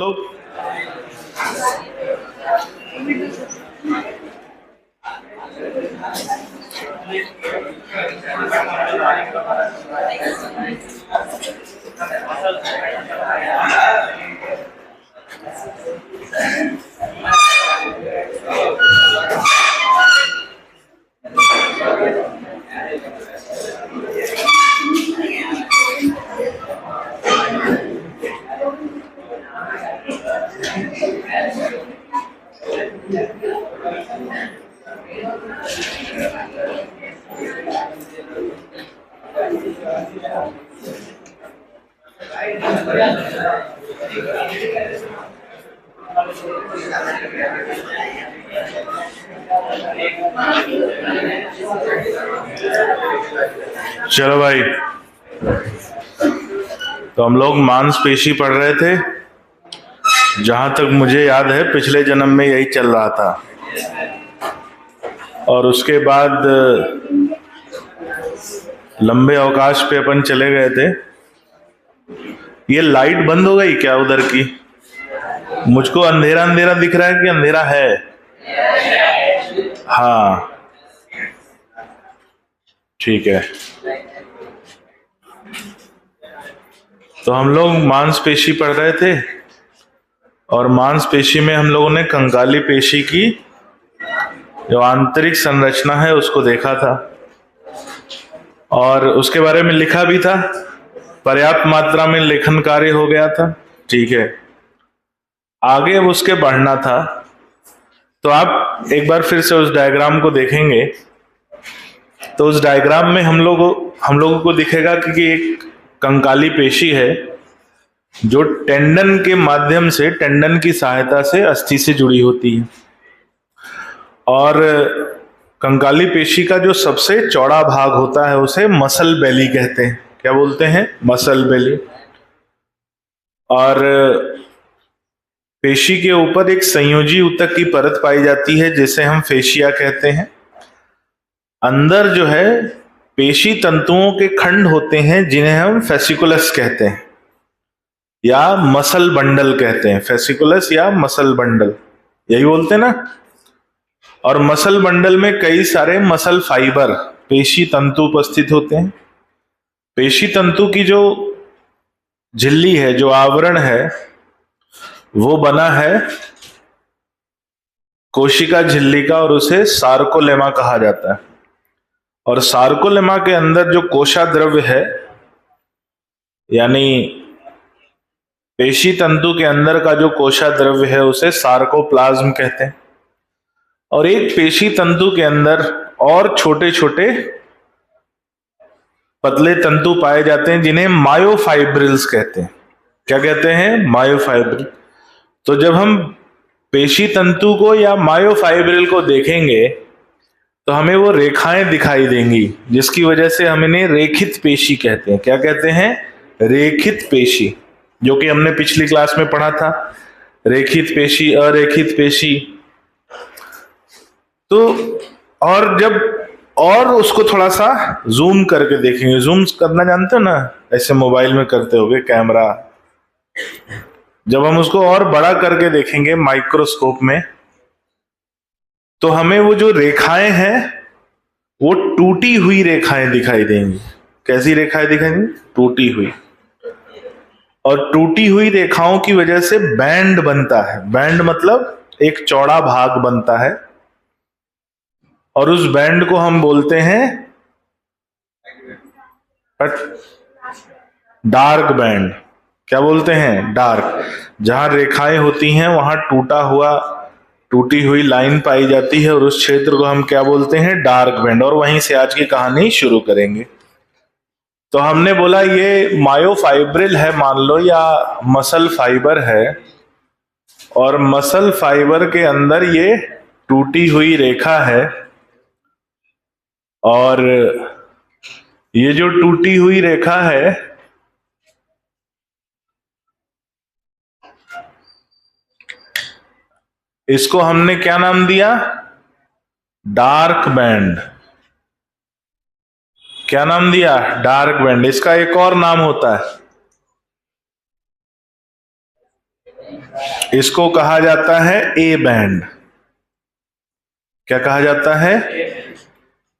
लोग चलो भाई, तो हम लोग मांसपेशी पढ़ रहे थे। जहां तक मुझे याद है पिछले जन्म में यही चल रहा था, और उसके बाद लंबे अवकाश पे अपन चले गए थे। ये लाइट बंद हो गई क्या उधर की? मुझको अंधेरा अंधेरा दिख रहा है कि अंधेरा है? हाँ, ठीक है। तो हम लोग मांसपेशी पढ़ रहे थे, और मांसपेशी में हम लोगों ने कंकाली पेशी की जो आंतरिक संरचना है उसको देखा था, और उसके बारे में लिखा भी था। पर्याप्त मात्रा में लेखन कार्य हो गया था, ठीक है। आगे अब उसके बढ़ना था, तो आप एक बार फिर से उस डायग्राम को देखेंगे तो उस डायग्राम में हम लोगों को दिखेगा कि एक कंकाली पेशी है जो टेंडन के माध्यम से, टेंडन की सहायता से अस्थि से जुड़ी होती है। और कंकाली पेशी का जो सबसे चौड़ा भाग होता है उसे मसल बेली कहते हैं। क्या बोलते हैं? मसल बेली। और पेशी के ऊपर एक संयोजी ऊतक की परत पाई जाती है जिसे हम फेशिया कहते हैं। अंदर जो है पेशी तंतुओं के खंड होते हैं जिन्हें हम फेसिकुलस कहते हैं या मसल बंडल कहते हैं। फेसिकुलस या मसल बंडल, यही बोलते हैं ना। और मसल बंडल में कई सारे मसल फाइबर, पेशी तंतु उपस्थित होते हैं। पेशी तंतु की जो झिल्ली है, जो आवरण है, वो बना है कोशिका झिल्ली का, और उसे सार्कोलेमा कहा जाता है। और सार्कोलेमा के अंदर जो कोशा द्रव्य है, यानी पेशी तंतु के अंदर का जो कोशा द्रव्य है उसे सार्कोप्लाज्म कहते हैं। और एक पेशी तंतु के अंदर और छोटे छोटे पतले तंतु पाए जाते हैं जिन्हें मायोफाइब्रिल्स कहते हैं। क्या कहते हैं? मायोफाइब्रिल। तो जब हम पेशी तंतु को या मायोफाइब्रिल को देखेंगे तो हमें वो रेखाएं दिखाई देंगी, जिसकी वजह से हम इन्हें रेखित पेशी कहते हैं। क्या कहते हैं? रेखित पेशी, जो कि हमने पिछली क्लास में पढ़ा था। रेखित पेशी, अरेखित पेशी। तो और उसको थोड़ा सा जूम करके देखेंगे। जूम करना जानते हो ना, ऐसे मोबाइल में करते होगे कैमरा। जब हम उसको और बड़ा करके देखेंगे माइक्रोस्कोप में, तो हमें वो जो रेखाएं हैं वो टूटी हुई रेखाएं दिखाई देंगी। कैसी रेखाएं दिखाएंगी? टूटी हुई। और टूटी हुई रेखाओं की वजह से बैंड बनता है। बैंड मतलब एक चौड़ा भाग बनता है, और उस बैंड को हम बोलते हैं डार्क बैंड। क्या बोलते हैं? डार्क। जहां रेखाएं होती हैं वहां टूटी हुई लाइन पाई जाती है, और उस क्षेत्र को हम क्या बोलते हैं? Dark band. और वहीं से आज की कहानी शुरू करेंगे। तो हमने बोला ये मायोफाइब्रिल है मान लो, या मसल फाइबर है, और मसल फाइबर के अंदर ये टूटी हुई रेखा है। और ये जो टूटी हुई रेखा है, इसको हमने क्या नाम दिया? Dark band. क्या नाम दिया? Dark band. इसका एक और नाम होता है, इसको कहा जाता है ए बैंड। क्या कहा जाता है?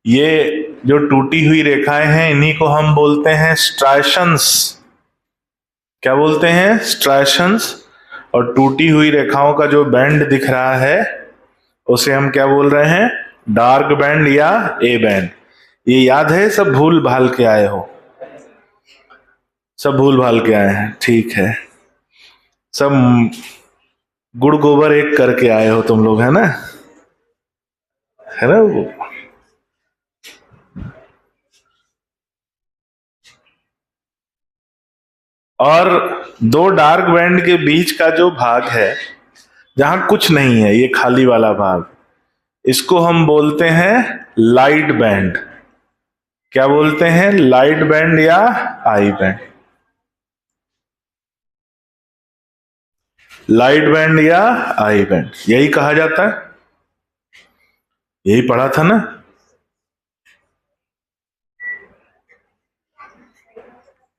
ये जो टूटी हुई रेखाएं हैं इन्हीं को हम बोलते हैं स्ट्राइशंस। क्या बोलते हैं? स्ट्राइशंस। और टूटी हुई रेखाओं का जो बैंड दिख रहा है उसे हम क्या बोल रहे हैं? डार्क बैंड या ए बैंड। ये याद है? सब भूल भाल के आए हो? सब भूल भाल के आए हैं, ठीक है। सब गुड़ गोबर एक करके आए हो तुम लोग, है ना? है ना? और दो डार्क बैंड के बीच का जो भाग है जहां कुछ नहीं है, ये खाली वाला भाग, इसको हम बोलते हैं लाइट बैंड। क्या बोलते हैं? लाइट बैंड या आई बैंड। लाइट बैंड या आई बैंड, यही कहा जाता है। यही पढ़ा था ना?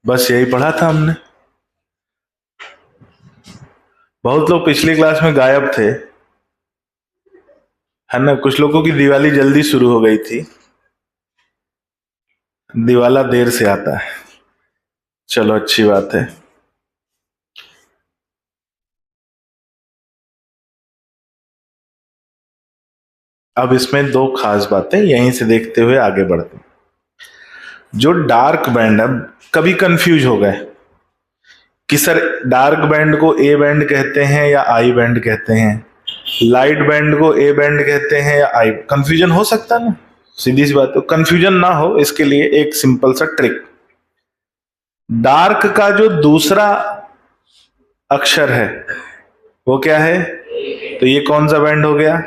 बस यही पढ़ा था हमने। बहुत लोग पिछली क्लास में गायब थे, है ना? कुछ लोगों की दिवाली जल्दी शुरू हो गई थी। दिवाला देर से आता है, चलो अच्छी बात है। अब इसमें दो खास बातें यहीं से देखते हुए आगे बढ़ते हैं। जो डार्क बैंड, अब कभी कंफ्यूज हो गए कि सर डार्क बैंड को ए बैंड कहते हैं या आई बैंड कहते हैं, लाइट बैंड को ए बैंड कहते हैं या आई। कंफ्यूजन हो सकता है ना? सीधी सी बात है। कंफ्यूजन ना हो इसके लिए एक सिंपल सा ट्रिक। डार्क का जो दूसरा अक्षर है वो क्या है? तो ये कौन सा बैंड हो गया?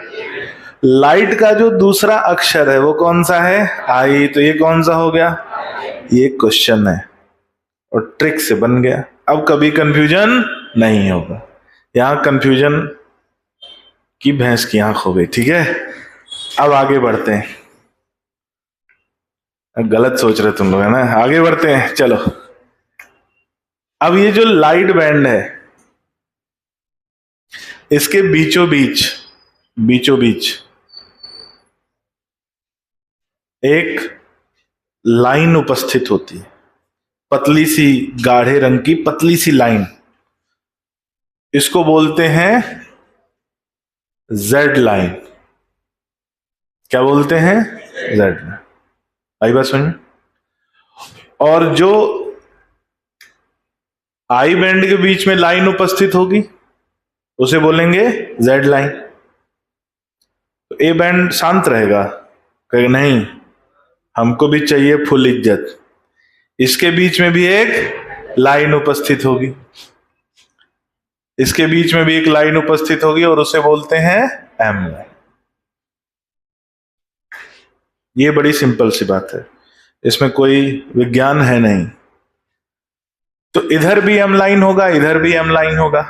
लाइट का जो दूसरा अक्षर है वो कौन सा है? आई। तो ये कौन सा हो गया? ये क्वेश्चन है और ट्रिक से बन गया। अब कभी कंफ्यूजन नहीं होगा। यहां कंफ्यूजन की भैंस की आंख हो गई, ठीक है। अब आगे बढ़ते हैं। गलत सोच रहे तुम लोग, है ना? आगे बढ़ते हैं, चलो। अब ये जो लाइट बैंड है इसके बीचों बीच एक लाइन उपस्थित होती है, पतली सी, गाढ़े रंग की पतली सी लाइन। इसको बोलते हैं जेड लाइन। क्या बोलते हैं? Z line. आई बात समझ में? और जो आई बैंड के बीच में लाइन उपस्थित होगी उसे बोलेंगे जेड लाइन। तो ए बैंड शांत रहेगा, कहेगा नहीं हमको भी चाहिए फुल इज्जत। इसके बीच में भी एक लाइन उपस्थित होगी, इसके बीच में भी एक लाइन उपस्थित होगी और उसे बोलते हैं एम लाइन। ये बड़ी सिंपल सी बात है, इसमें कोई विज्ञान है नहीं। तो इधर भी एम लाइन होगा, इधर भी एम लाइन होगा।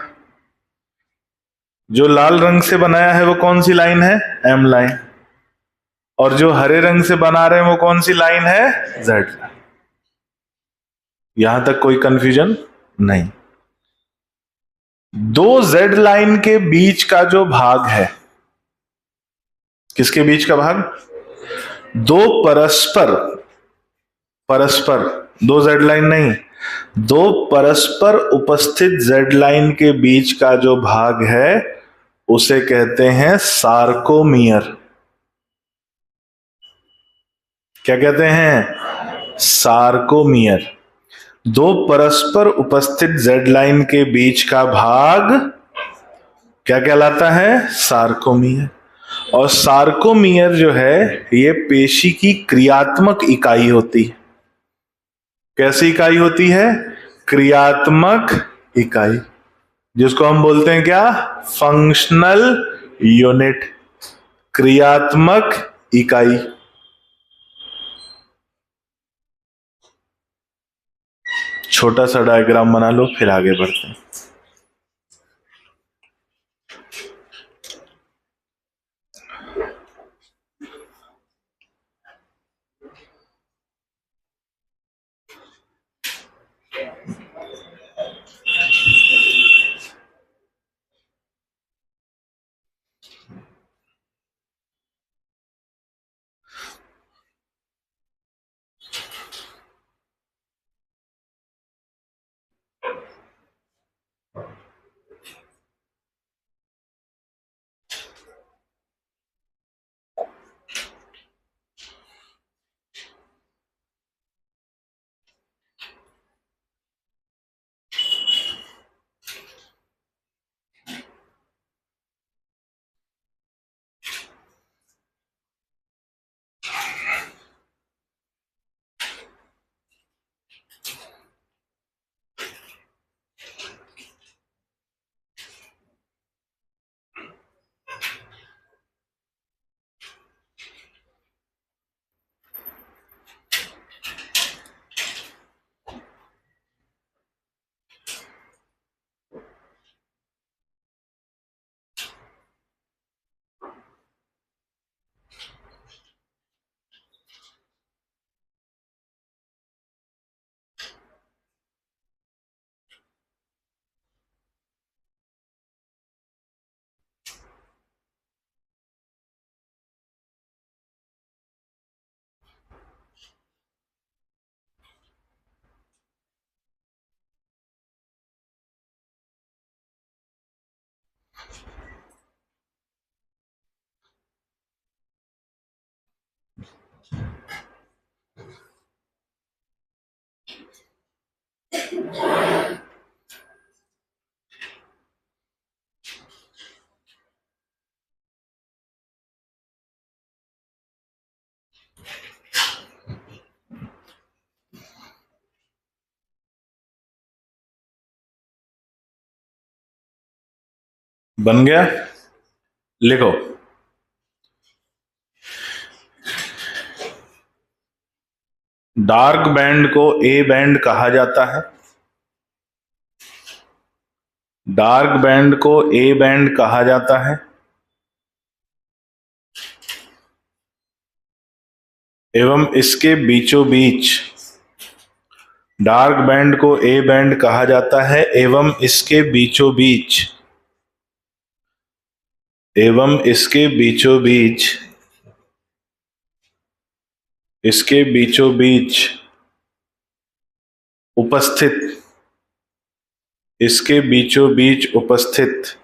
जो लाल रंग से बनाया है वो कौन सी लाइन है? M line. और जो हरे रंग से बना रहे हैं वो कौन सी लाइन है? Z line. यहां तक कोई कंफ्यूजन नहीं। दो जेड लाइन के बीच का जो भाग है, किसके बीच का भाग? दो परस्पर परस्पर दो जेड लाइन नहीं, दो परस्पर उपस्थित जेड लाइन के बीच का जो भाग है उसे कहते हैं सार्कोमियर। क्या कहते हैं? सार्कोमियर। दो परस्पर उपस्थित जेड लाइन के बीच का भाग क्या कहलाता है? सार्कोमियर। और सार्कोमियर जो है ये पेशी की क्रियात्मक इकाई होती है। कैसी इकाई होती है? क्रियात्मक इकाई, जिसको हम बोलते हैं क्या? फंक्शनल यूनिट, क्रियात्मक इकाई। छोटा सा डायग्राम बना लो फिर आगे बढ़ते हैं। बन गया? लिखो। डार्क बैंड को ए बैंड कहा जाता है। डार्क बैंड को ए बैंड कहा जाता है एवं इसके बीचों बीच डार्क बैंड को ए बैंड कहा जाता है एवं इसके बीचों बीच इसके बीचों बीच उपस्थित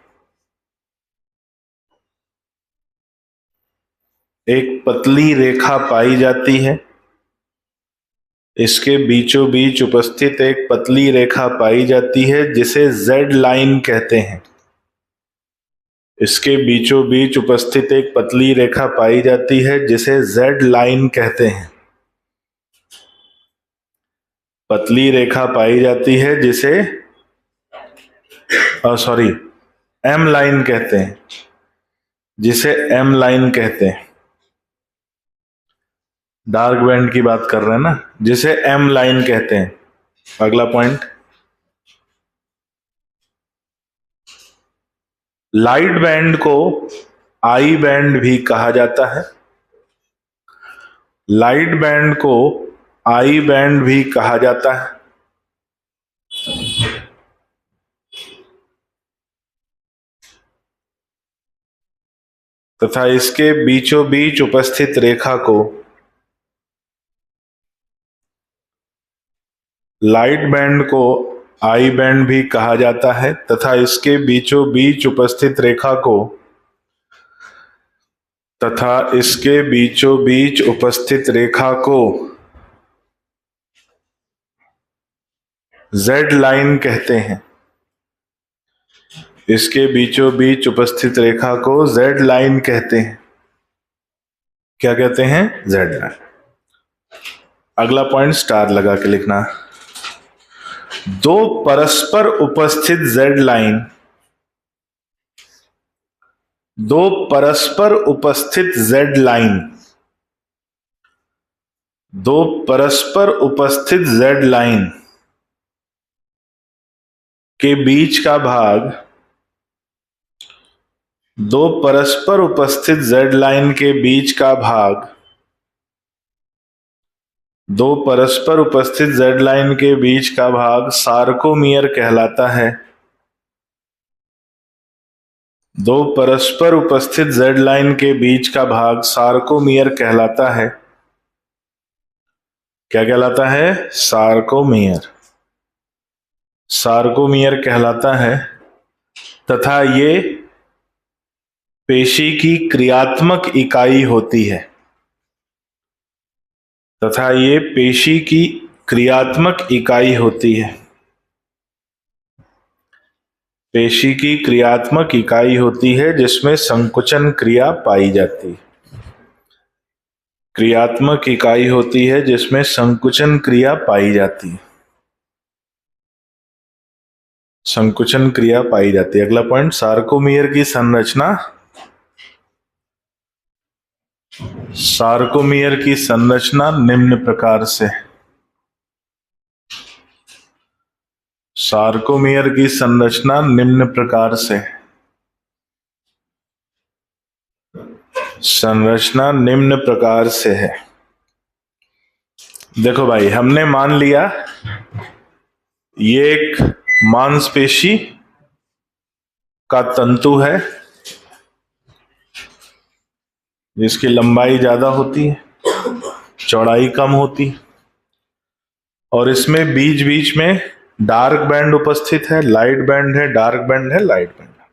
एक पतली रेखा पाई जाती है। इसके बीचों बीच उपस्थित एक पतली रेखा पाई जाती है जिसे जेड लाइन कहते हैं। इसके बीचों बीच उपस्थित एक पतली रेखा पाई जाती है जिसे जेड लाइन कहते हैं। पतली रेखा पाई जाती है जिसे एम लाइन कहते हैं, जिसे एम लाइन कहते हैं। डार्क बैंड की बात कर रहे हैं ना, जिसे एम लाइन कहते हैं। अगला पॉइंट, लाइट बैंड को आई बैंड भी कहा जाता है। लाइट बैंड को आई बैंड भी कहा जाता है तथा इसके बीचों बीच उपस्थित रेखा को लाइट बैंड को आई बैंड भी कहा जाता है तथा इसके बीचों बीच उपस्थित रेखा को जेड लाइन कहते हैं। इसके बीचों बीच उपस्थित रेखा को जेड लाइन कहते हैं। क्या कहते हैं? Z line. अगला पॉइंट स्टार लगा के लिखना। दो परस्पर उपस्थित जेड लाइन के बीच का भाग सार्कोमियर कहलाता है। दो परस्पर उपस्थित जेड लाइन के बीच का भाग सार्कोमियर कहलाता है। क्या कहलाता है? सार्कोमियर। सार्कोमियर कहलाता है तथा ये पेशी की क्रियात्मक इकाई होती है। तथा ये पेशी की क्रियात्मक इकाई होती है। पेशी की क्रियात्मक इकाई होती है जिसमें संकुचन क्रिया पाई जाती है। क्रियात्मक इकाई होती है जिसमें संकुचन क्रिया पाई जाती है। संकुचन क्रिया पाई जाती है। अगला पॉइंट, सार्कोमियर की संरचना। सार्कोमियर की संरचना निम्न प्रकार से। सार्कोमियर की संरचना निम्न प्रकार से। संरचना निम्न प्रकार से है। देखो भाई, हमने मान लिया ये एक मांसपेशी का तंतु है जिसकी लंबाई ज्यादा होती है, चौड़ाई कम होती है, और इसमें बीच बीच में डार्क बैंड उपस्थित है, लाइट बैंड है, डार्क बैंड है, लाइट बैंड है।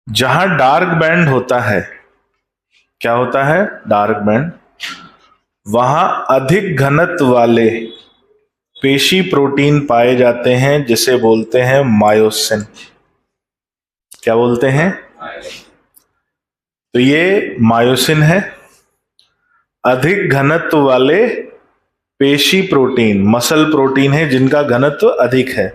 जहां डार्क बैंड होता है, क्या होता है? डार्क बैंड, वहां अधिक घनत्व वाले पेशी प्रोटीन पाए जाते हैं जिसे बोलते हैं मायोसिन। क्या बोलते हैं? तो ये मायोसिन है। अधिक घनत्व वाले पेशी प्रोटीन, मसल प्रोटीन है जिनका घनत्व अधिक है,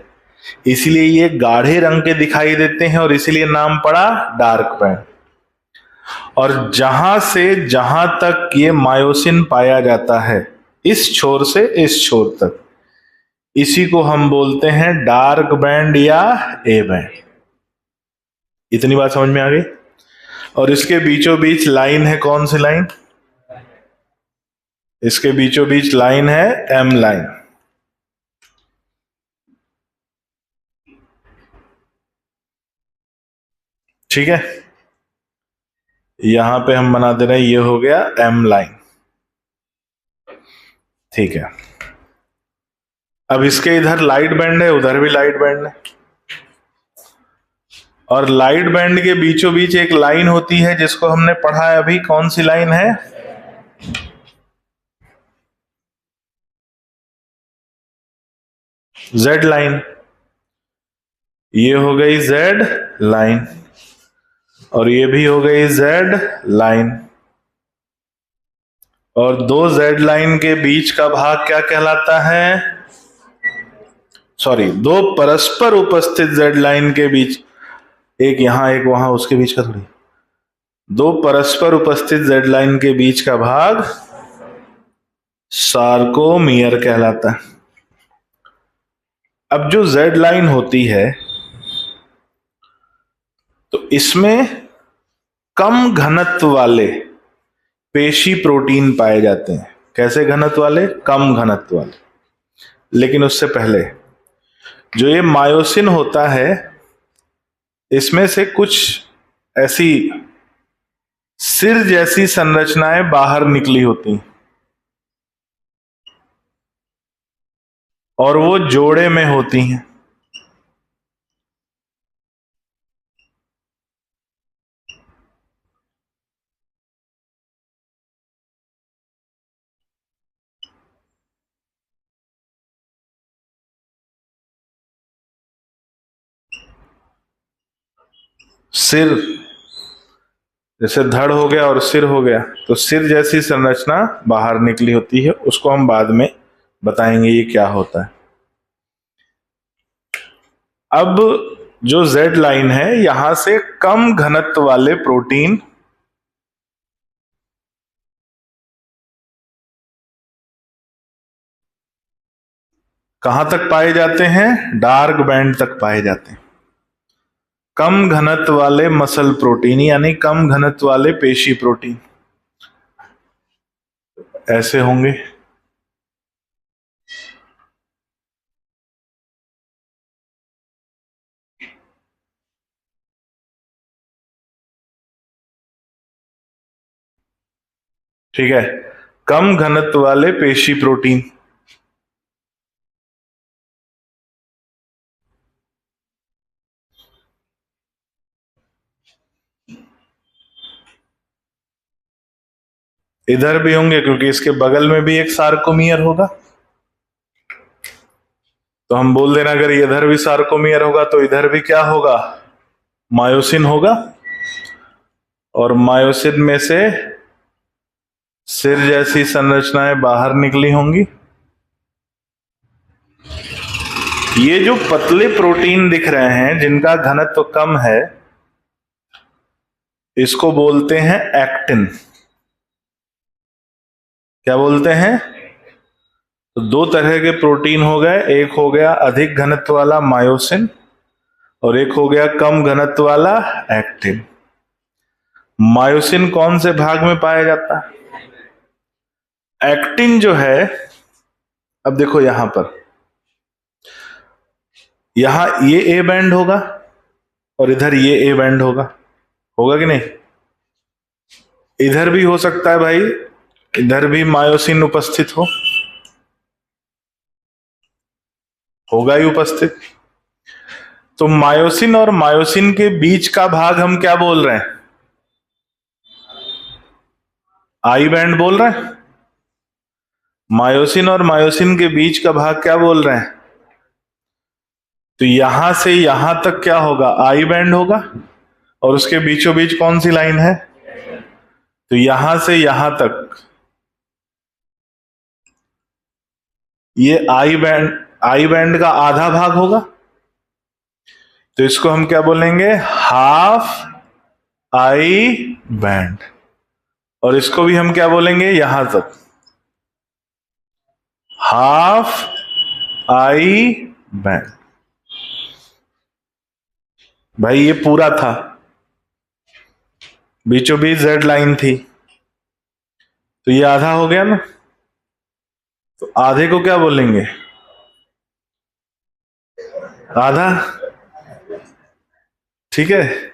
इसलिए ये गाढ़े रंग के दिखाई देते हैं और इसीलिए नाम पड़ा डार्क बैंड। और जहां से जहां तक ये मायोसिन पाया जाता है, इस छोर से इस छोर तक, इसी को हम बोलते हैं डार्क बैंड या ए बैंड। इतनी बात समझ में आ गई? और इसके बीचों बीच लाइन है, कौन सी लाइन? इसके बीचों बीच लाइन है एम लाइन। ठीक है, यहां पे हम बना दे रहे हैं, ये हो गया एम लाइन। ठीक है, अब इसके इधर लाइट बैंड है, उधर भी लाइट बैंड है, और लाइट बैंड के बीचों बीच एक लाइन होती है जिसको हमने पढ़ा है अभी। कौन सी लाइन है? Z line. ये हो गई जेड लाइन और ये भी हो गई जेड लाइन। और दो जेड लाइन के बीच का भाग क्या कहलाता है? सॉरी, दो परस्पर उपस्थित जेड लाइन के बीच, एक यहां एक वहां, उसके बीच का थोड़ी, दो परस्पर उपस्थित जेड लाइन के बीच का भाग सार्कोमियर कहलाता है। अब जो जेड लाइन होती है तो इसमें कम घनत्व वाले पेशी प्रोटीन पाए जाते हैं। कैसे घनत्व वाले? कम घनत्व वाले। लेकिन उससे पहले जो ये मायोसिन होता है, इसमें से कुछ ऐसी सिर जैसी संरचनाएं बाहर निकली होती हैं और वो जोड़े में होती हैं। सिर, जैसे धड़ हो गया और सिर हो गया, तो सिर जैसी संरचना बाहर निकली होती है, उसको हम बाद में बताएंगे ये क्या होता है। अब जो जेड लाइन है, यहां से कम घनत्व वाले प्रोटीन कहां तक पाए जाते हैं? डार्क बैंड तक पाए जाते हैं। कम घनत्व वाले मसल प्रोटीन यानी कम घनत्व वाले पेशी प्रोटीन ऐसे होंगे। ठीक है, कम घनत्व वाले पेशी प्रोटीन। इधर भी होंगे क्योंकि इसके बगल में भी एक सार्कोमियर होगा, तो हम बोल देना अगर इधर भी सार्कोमियर होगा तो इधर भी क्या होगा, मायोसिन होगा। और मायोसिन में से सिर जैसी संरचनाएं बाहर निकली होंगी। ये जो पतले प्रोटीन दिख रहे हैं जिनका घनत्व कम है, इसको बोलते हैं एक्टिन। क्या बोलते हैं? तो दो तरह के प्रोटीन हो गए, एक हो गया अधिक घनत्व वाला मायोसिन और एक हो गया कम घनत्व वाला एक्टिन। मायोसिन कौन से भाग में पाया जाता है? एक्टिन जो है, अब देखो यहां पर, यहां ये ए बैंड होगा और इधर ये ए बैंड होगा, होगा कि नहीं? इधर भी हो सकता है भाई, इधर भी मायोसिन उपस्थित होगा ही उपस्थित। तो मायोसिन और मायोसिन के बीच का भाग हम क्या बोल रहे हैं? आई बैंड बोल रहे हैं। मायोसिन और मायोसिन के बीच का भाग क्या बोल रहे हैं? तो यहां से यहां तक क्या होगा? आई बैंड होगा। और उसके बीचों बीच कौन सी लाइन है? तो यहां से यहां तक ये आई बैंड का आधा भाग होगा, तो इसको हम क्या बोलेंगे? Half I band. और इसको भी हम क्या बोलेंगे? यहां तक हाफ आई बैंड। भाई ये पूरा था, बीचों बीच जेड लाइन थी, तो ये आधा हो गया ना। तो आधे को क्या बोलेंगे? आधा। ठीक है,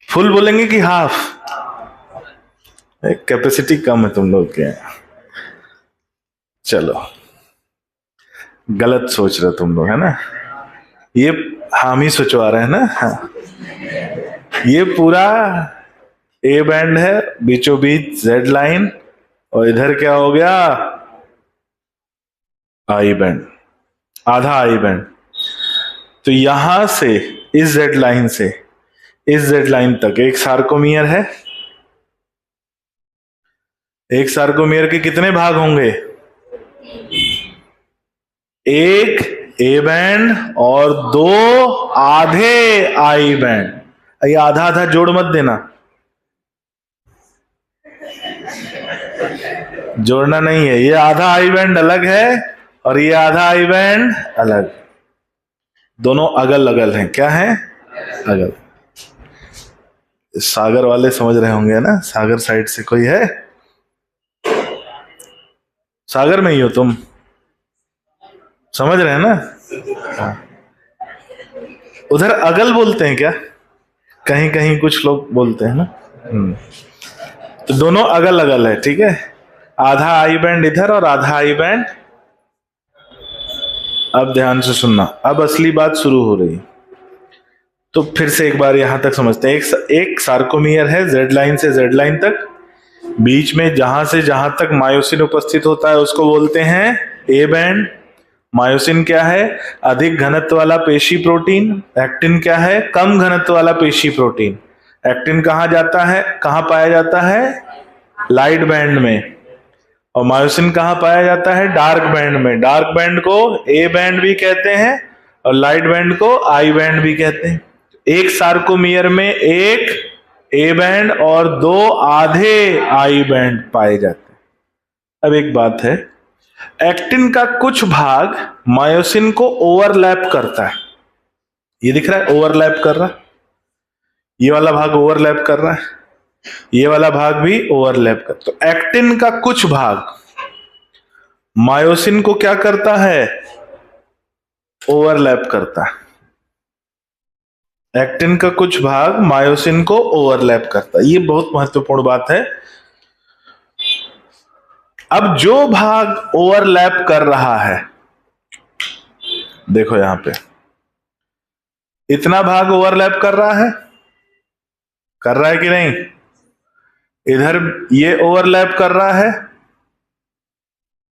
फुल बोलेंगे कि हाफ? कैपेसिटी कम है तुम लोग के। चलो, गलत सोच रहे हो तुम लोग, है ना? ये हम ही सोचवा रहे हैं ना। हाँ, ये पूरा ए बैंड है, बीचों बीच जेड लाइन, और इधर क्या हो गया? आई बैंड, आधा आई बैंड। तो यहां से इस जेड लाइन से इस जेड लाइन तक एक सार्कोमियर है। एक सार्कोमियर के कितने भाग होंगे? एक ए बैंड और दो आधे आई बैंड। ये आधा आधा जोड़ मत देना, जोड़ना नहीं है। ये आधा आई बैंड अलग है और ये आधा आई बैंड अलग, दोनों अगल अगल हैं। क्या है? अगल। सागर वाले समझ रहे होंगे ना, सागर साइड से कोई है? सागर में ही हो तुम? समझ रहे हैं ना? हाँ। उधर अगल बोलते हैं क्या? कहीं कहीं कुछ लोग बोलते हैं ना। तो दोनों अगल अगल है, ठीक है? आधा आई बैंड इधर और आधा आई बैंड। अब ध्यान से सुनना, अब असली बात शुरू हो रही। तो फिर से एक बार यहां तक समझते हैं। एक सार्कोमियर है जेड लाइन से जेड लाइन तक, बीच में जहां से जहां तक मायोसिन उपस्थित होता है उसको बोलते हैं ए बैंड। मायोसिन क्या है? अधिक घनत्व वाला पेशी प्रोटीन। एक्टिन क्या है? कम घनत्व वाला पेशी प्रोटीन। एक्टिन कहां जाता है, कहां पाया जाता है? लाइट बैंड में। और मायोसिन कहां पाया जाता है? डार्क बैंड में। डार्क बैंड को ए बैंड भी कहते हैं और लाइट बैंड को आई बैंड भी कहते हैं। एक सार्कोमियर में एक ए बैंड और दो आधे आई बैंड पाए जाते हैं। अब एक बात है, एक्टिन का कुछ भाग मायोसिन को ओवरलैप करता है। ये दिख रहा है ओवरलैप कर रहा है। ये वाला भाग ओवरलैप कर रहा है, ये वाला भाग भी ओवरलैप कर, तो एक्टिन का कुछ भाग मायोसिन को क्या करता है, ओवरलैप करता है। एक्टिन का कुछ भाग मायोसिन को ओवरलैप करता है, ये बहुत महत्वपूर्ण बात है। अब जो भाग ओवरलैप कर रहा है, देखो यहां पे इतना भाग ओवरलैप कर रहा है कि नहीं, इधर ये ओवरलैप कर रहा है।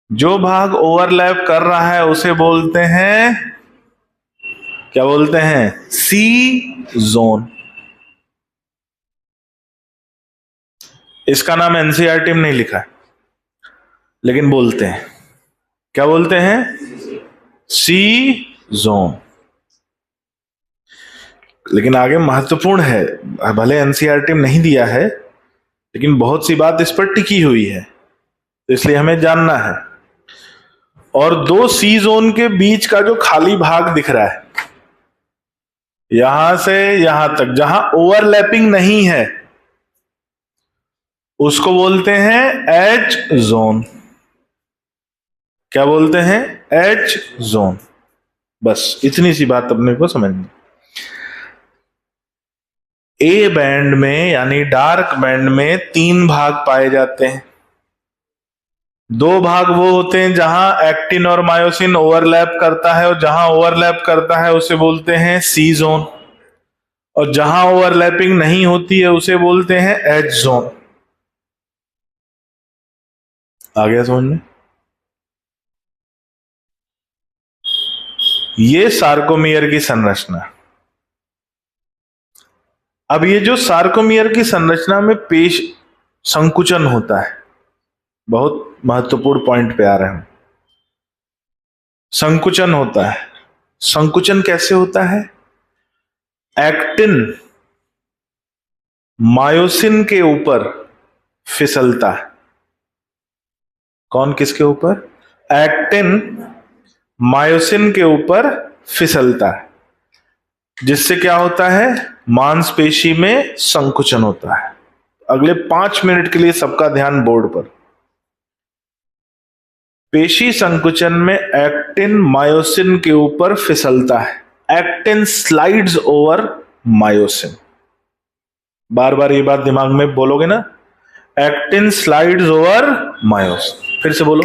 जो भाग ओवरलैप कर रहा है उसे बोलते हैं, क्या बोलते हैं, सी जोन। इसका नाम एनसीईआरटी में नहीं लिखा है, लेकिन बोलते हैं, क्या बोलते हैं, सी जोन। लेकिन आगे महत्वपूर्ण है, भले एनसीईआरटी में नहीं दिया है, लेकिन बहुत सी बात इस पर टिकी हुई है, तो इसलिए हमें जानना है। और दो सी जोन के बीच का जो खाली भाग दिख रहा है, यहां से यहां तक जहां ओवरलैपिंग नहीं है, उसको बोलते हैं एच जोन। क्या बोलते हैं, एच जोन। बस इतनी सी बात अपने को समझनी। ए बैंड में यानी डार्क बैंड में 3 भाग पाए जाते हैं। 2 भाग वो होते हैं जहां एक्टिन और मायोसिन ओवरलैप करता है, और जहां ओवरलैप करता है उसे बोलते हैं सी जोन, और जहां ओवरलैपिंग नहीं होती है उसे बोलते हैं एच जोन। आ गया समझ में? ये सार्कोमियर की संरचना। अब ये जो सार्कोमियर की संरचना में पेश संकुचन होता है, बहुत महत्वपूर्ण पॉइंट पे आ रहे हैं। संकुचन होता है। संकुचन कैसे होता है, एक्टिन मायोसिन के ऊपर फिसलता है। कौन किसके ऊपर, एक्टिन मायोसिन के ऊपर फिसलता है, जिससे क्या होता है, मांसपेशी में संकुचन होता है। अगले 5 मिनट के लिए सबका ध्यान बोर्ड पर। पेशी संकुचन में एक्टिन मायोसिन के ऊपर फिसलता है। Actin slides over myosin. बार बार ये बात दिमाग में बोलोगे ना, एक्टिन स्लाइड्स ओवर मायोसिन। फिर से बोलो,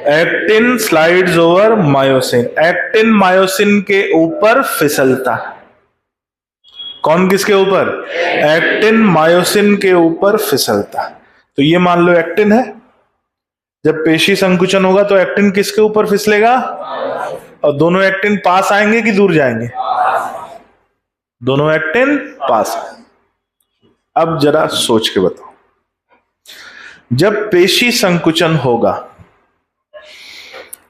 actin slides over myosin. Actin myosin के ऊपर फिसलता है। कौन किसके ऊपर, एक्टिन मायोसिन के ऊपर फिसलता है। तो ये मान लो एक्टिन है, जब पेशी संकुचन होगा तो एक्टिन किसके ऊपर फिसलेगा, और दोनों एक्टिन पास आएंगे कि दूर जाएंगे, दोनों एक्टिन पास। अब जरा सोच के बताओ, जब पेशी संकुचन होगा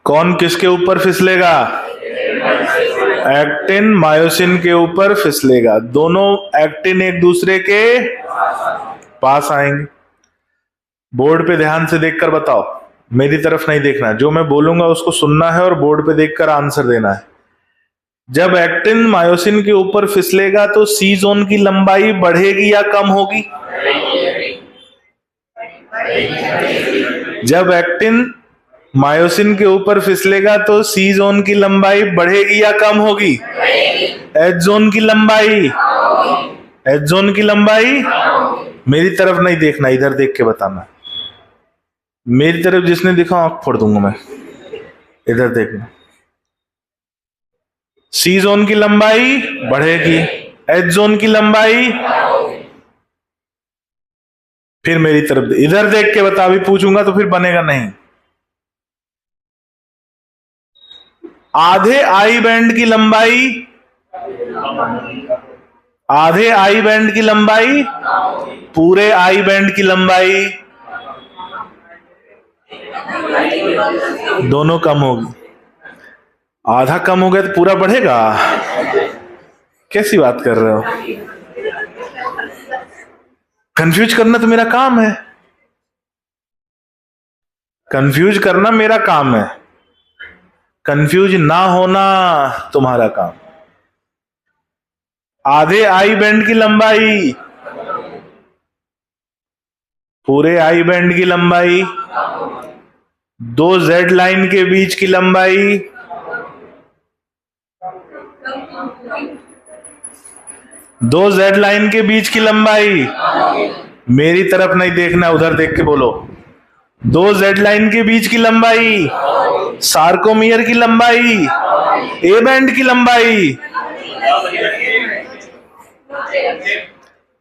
कौन किसके ऊपर फिसलेगा, एक्टिन मायोसिन के ऊपर फिसलेगा। दोनों एक्टिन एक दूसरे के पास आएंगे। बोर्ड पे ध्यान से देखकर बताओ, मेरी तरफ नहीं देखना, जो मैं बोलूंगा उसको सुनना है और बोर्ड पे देखकर आंसर देना है। जब एक्टिन मायोसिन के ऊपर फिसलेगा तो सी जोन की लंबाई बढ़ेगी या कम होगी, जब एक्टिन मायोसिन के ऊपर फिसलेगा तो सी जोन की लंबाई बढ़ेगी या कम होगी, एच जोन की लंबाई, एच जोन की लंबाई। मेरी तरफ नहीं देखना, इधर देख के बताना। मेरी तरफ जिसने दिखा आंख फोड़ दूंगा मैं, इधर देखना। सी जोन की लंबाई बढ़ेगी, एच जोन की लंबाई, फिर मेरी तरफ इधर देख के बता, अभी पूछूंगा तो फिर बनेगा नहीं। आधे आई बैंड की लंबाई, आधे आई बैंड की लंबाई, पूरे आई बैंड की लंबाई, दोनों कम होगी। आधा कम हो गया तो पूरा बढ़ेगा, कैसी बात कर रहे हो? कंफ्यूज करना तो मेरा काम है, कंफ्यूज करना मेरा काम है, कंफ्यूज ना होना तुम्हारा काम। आधे आई बैंड की लंबाई, पूरे आई बैंड की लंबाई, दो जेड लाइन के बीच की लंबाई, दो जेड लाइन के बीच की लंबाई, मेरी तरफ नहीं देखना, उधर देख के बोलो, दो जेड लाइन के बीच की लंबाई, सार्कोमियर की लंबाई, ए बैंड की लंबाई,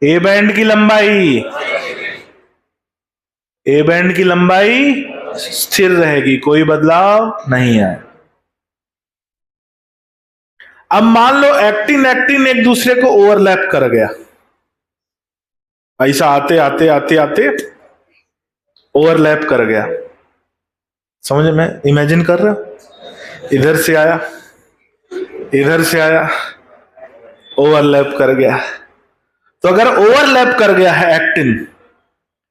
ए बैंड की लंबाई, ए बैंड की लंबाई स्थिर रहेगी, कोई बदलाव नहीं है। अब मान लो एक्टिन एक्टिन एक दूसरे को ओवरलैप कर गया, ऐसा आते आते आते आते ओवरलैप कर गया, समझ में, इमेजिन कर रहे हो, इधर से आया, इधर से आया, ओवरलैप कर गया। तो अगर ओवरलैप कर गया है एक्टिन,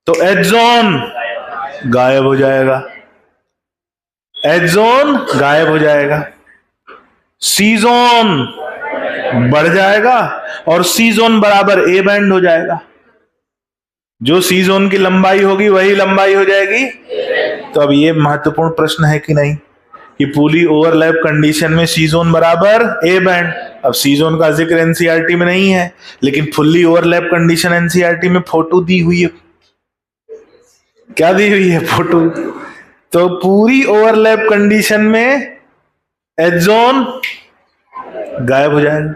तो एच जोन गायब हो जाएगा, एच जोन गायब हो जाएगा, सी जोन बढ़ जाएगा, और सी जोन बराबर ए बैंड हो जाएगा। जो सी जोन की लंबाई होगी वही लंबाई हो जाएगी। तो अब ये महत्वपूर्ण प्रश्न है कि नहीं, कि पूरी ओवरलैप कंडीशन में सी जोन बराबर ए बैंड। अब सी जोन का जिक्र एनसीईआरटी में नहीं है, लेकिन फुल्ली ओवरलैप कंडीशन एनसीईआरटी में फोटो दी हुई है। क्या दी हुई है? फोटो। तो पूरी ओवरलैप कंडीशन में एच जोन गायब हो जाएगा।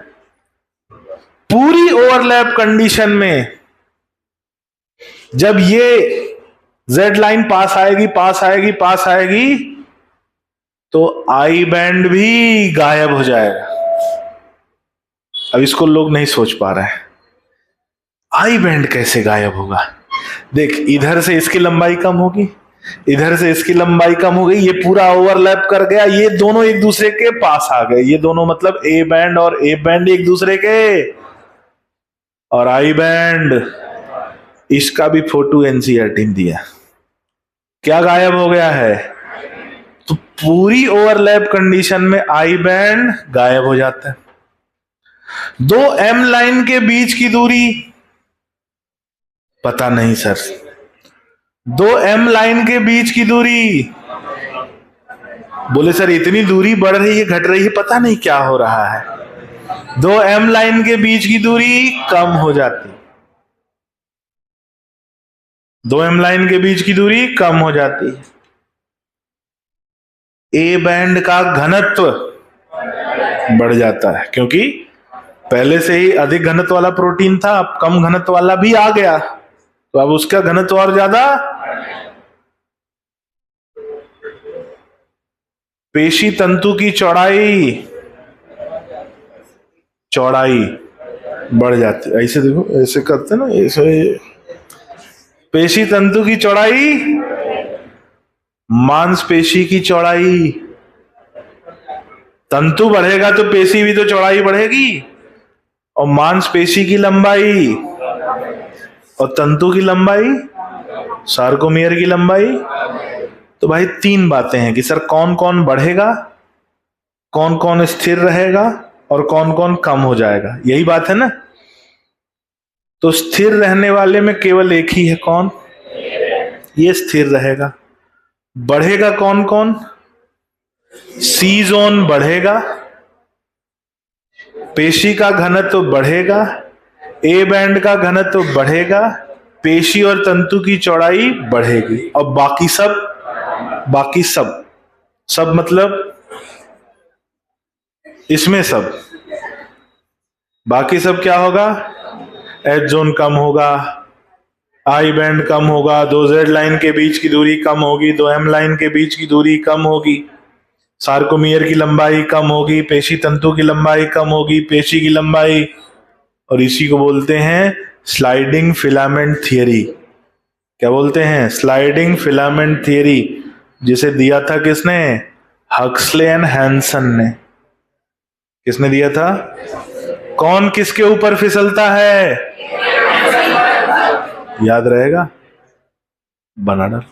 पूरी ओवरलैप कंडीशन में जब ये जेड लाइन पास आएगी पास आएगी पास आएगी, तो आई बैंड भी गायब हो जाएगा। अब इसको लोग नहीं सोच पा रहे हैं, आई बैंड कैसे गायब होगा। देख, इधर से इसकी लंबाई कम होगी, इधर से इसकी लंबाई कम हो गई, ये पूरा ओवरलैप कर गया, ये दोनों एक दूसरे के पास आ गए, ये दोनों मतलब ए बैंड और ए बैंड एक दूसरे के, और आई बैंड, इसका भी फोटो एनसीईआरटी में दिया। क्या गायब हो गया है? तो पूरी ओवरलैप कंडीशन में आई बैंड गायब हो जाता है। दो एम लाइन के बीच की दूरी पता नहीं सर, दो एम लाइन के बीच की दूरी, बोले सर इतनी दूरी बढ़ रही है घट रही है पता नहीं क्या हो रहा है। दो एम लाइन के बीच की दूरी कम हो जाती, दो एम लाइन के बीच की दूरी कम हो जाती है। ए बैंड का घनत्व बढ़ जाता है, क्योंकि पहले से ही अधिक घनत्व वाला प्रोटीन था, अब कम घनत्व वाला भी आ गया, तो अब उसका घनत्व और ज्यादा। पेशी तंतु की चौड़ाई बढ़ जाती है। ऐसे देखो, ऐसे करते ना, ऐसे पेशी तंतु की चौड़ाई, मांसपेशी की चौड़ाई, तंतु बढ़ेगा तो पेशी भी तो चौड़ाई बढ़ेगी, और मांसपेशी की लंबाई और तंतु की लंबाई, सार्कोमियर की लंबाई। तो भाई तीन बातें हैं कि सर कौन कौन बढ़ेगा, कौन कौन स्थिर रहेगा, और कौन कौन कम हो जाएगा, यही बात है ना। तो स्थिर रहने वाले में केवल एक ही है, कौन? ये स्थिर रहेगा। बढ़ेगा कौन कौन? सी जोन बढ़ेगा, पेशी का घनत्व बढ़ेगा, ए बैंड का घनत्व बढ़ेगा, पेशी और तंतु की चौड़ाई बढ़ेगी, और बाकी सब सब मतलब इसमें सब, बाकी सब क्या होगा? एच जोन कम होगा, आई बैंड कम होगा, दो जेड लाइन के बीच की दूरी कम होगी, दो एम लाइन के बीच की दूरी कम होगी, सार्कोमियर की लंबाई कम होगी, पेशी तंतु की लंबाई कम होगी, पेशी की लंबाई, और इसी को बोलते हैं स्लाइडिंग फिलामेंट थियरी। क्या बोलते हैं? स्लाइडिंग फिलामेंट थियरी, जिसे दिया था किसने? हक्सले एंड हैंसन ने। किसने दिया था? कौन किसके ऊपर फिसलता है? याद रहेगा, बना डाल।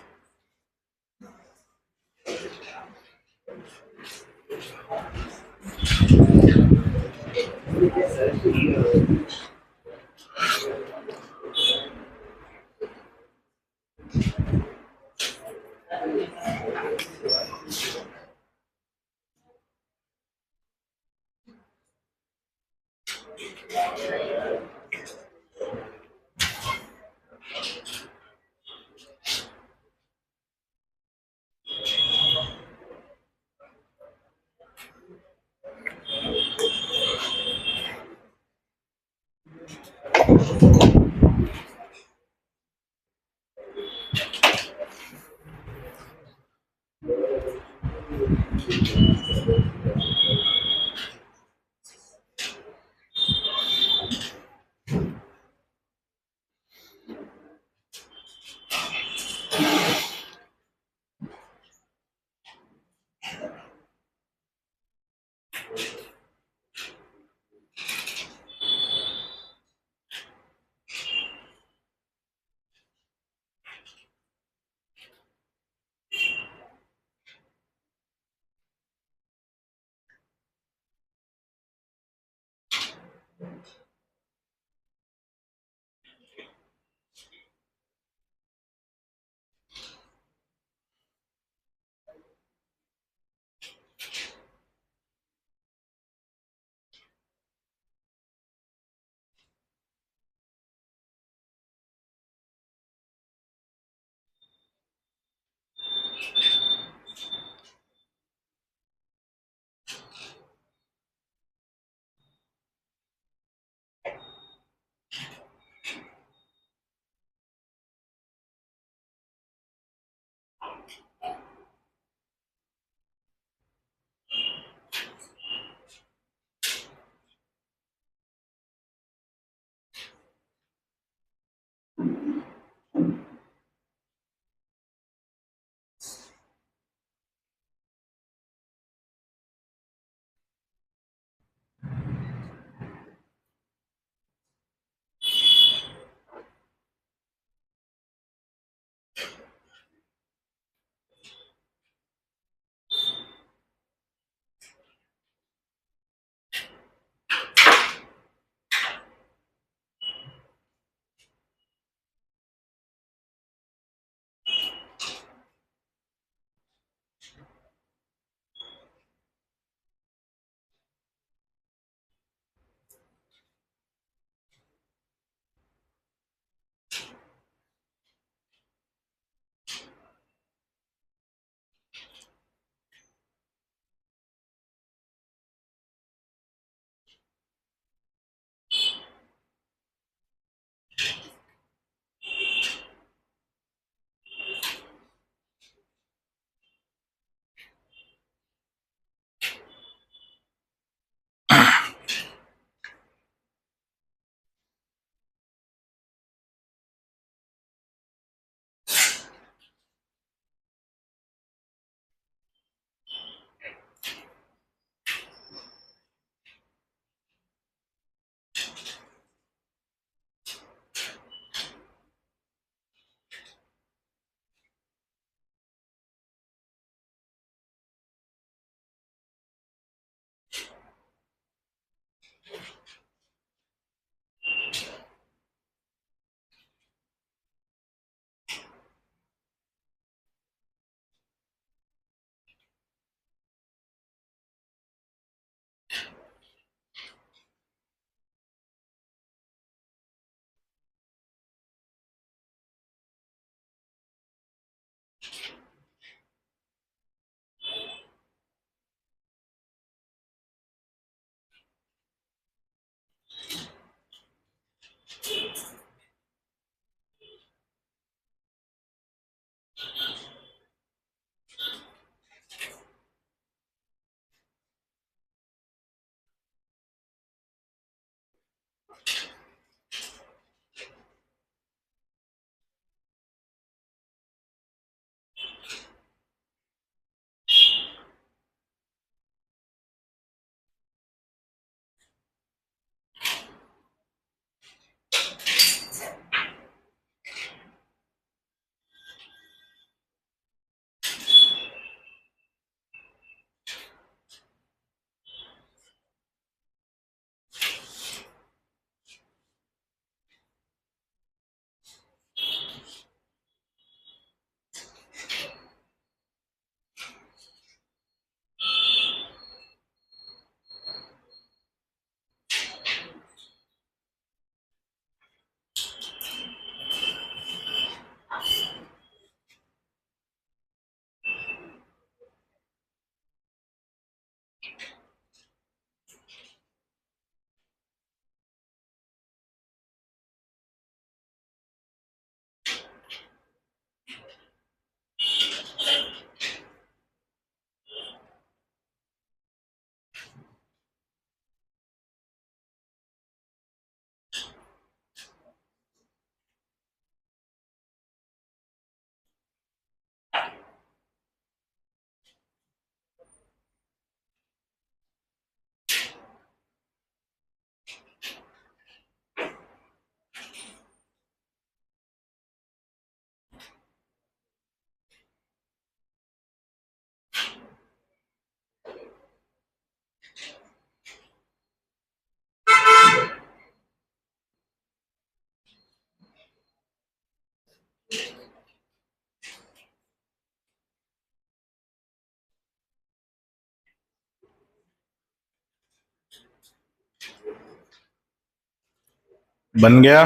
बन गया?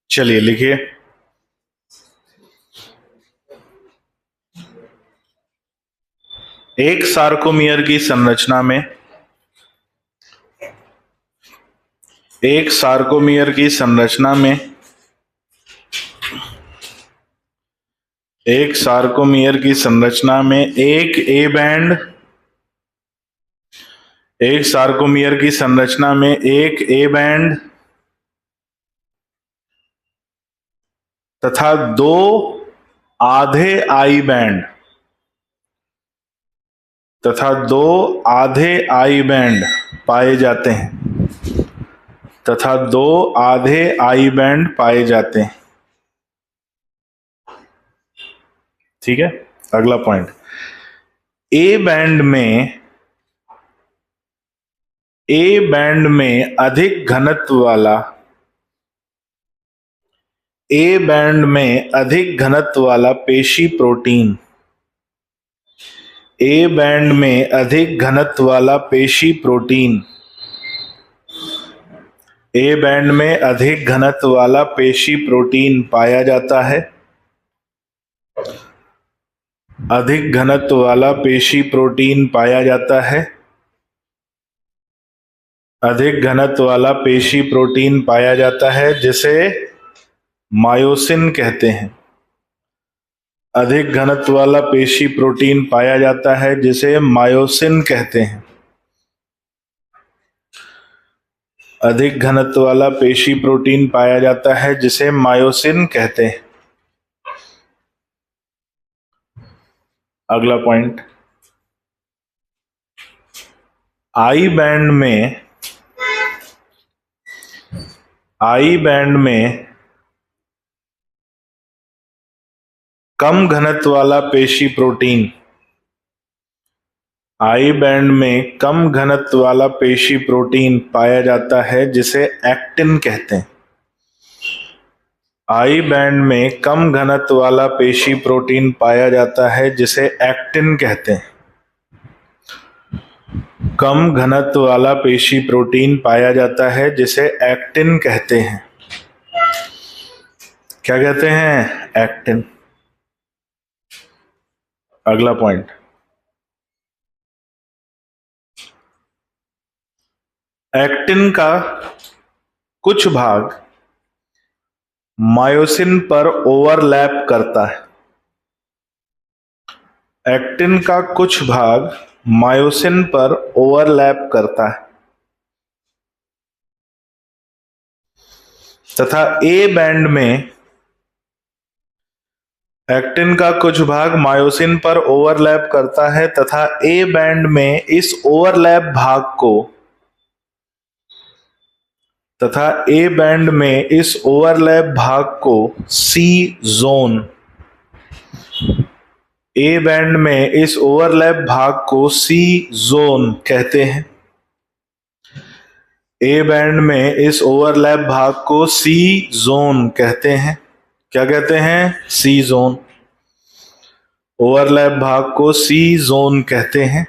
चलिए लिखिए। एक सार्कोमियर की संरचना में एक सार्कोमियर की संरचना में एक सार्कोमियर की संरचना में एक सार्कोमियर की संरचना में एक ए बैंड तथा दो आधे आई बैंड पाए जाते हैं तथा दो आधे आई बैंड पाए जाते हैं। ठीक है, अगला पॉइंट। ए बैंड में अधिक घनत्व वाला पेशी प्रोटीन ए बैंड में अधिक घनत्व वाला पेशी प्रोटीन ए बैंड में अधिक घनत्व वाला पेशी प्रोटीन पाया जाता है। अधिक घनत्व वाला पेशी प्रोटीन पाया जाता है। अधिक घनत्व वाला पेशी प्रोटीन पाया जाता है जिसे मायोसिन कहते हैं। अधिक घनत्व वाला पेशी प्रोटीन पाया जाता है जिसे मायोसिन कहते हैं। अधिक घनत्व वाला पेशी प्रोटीन पाया जाता है जिसे मायोसिन कहते हैं। अगला पॉइंट। आई बैंड में कम घनत्व वाला पेशी प्रोटीन आई बैंड में कम घनत्व वाला पेशी प्रोटीन पाया जाता है जिसे एक्टिन कहते हैं। आई बैंड में कम घनत्व वाला पेशी प्रोटीन पाया जाता है जिसे एक्टिन कहते हैं। कम घनत्व वाला पेशी प्रोटीन पाया जाता है जिसे एक्टिन कहते हैं। क्या कहते हैं? एक्टिन। अगला पॉइंट। एक्टिन का कुछ भाग मायोसिन पर ओवरलैप करता है। एक्टिन का कुछ भाग मायोसिन पर ओवरलैप करता है तथा ए बैंड में एक्टिन का कुछ भाग मायोसिन पर ओवरलैप करता है तथा ए बैंड में इस ओवरलैप भाग को सी जोन ए बैंड में इस ओवरलैप भाग को सी जोन कहते हैं। ए बैंड में इस ओवरलैप भाग को सी जोन कहते हैं। क्या कहते हैं? सी जोन। ओवरलैप भाग को सी जोन कहते हैं।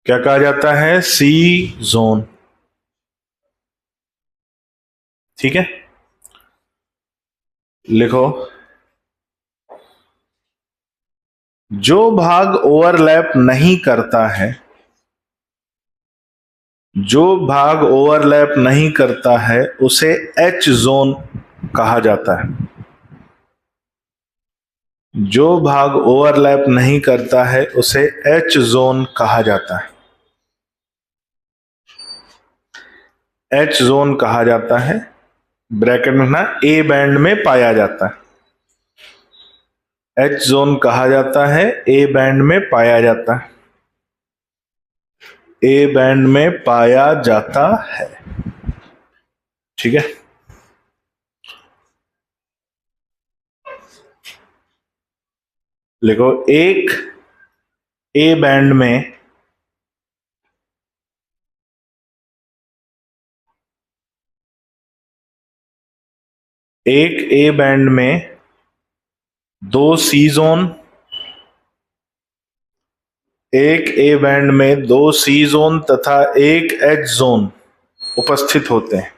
क्या कहा जाता है? सी जोन। ठीक है, लिखो। जो भाग ओवरलैप नहीं करता है उसे एच जोन कहा जाता है। जो भाग ओवरलैप नहीं करता है उसे एच जोन कहा जाता है। एच जोन कहा जाता है, ब्रैकेट में ना, ए बैंड में पाया जाता है। एच जोन कहा जाता है, ए बैंड में पाया जाता है। ए बैंड में पाया जाता है। ठीक है, लिखो। एक ए बैंड में दो सी जोन एक ए बैंड में 2 सी जोन तथा एक एच जोन उपस्थित होते हैं।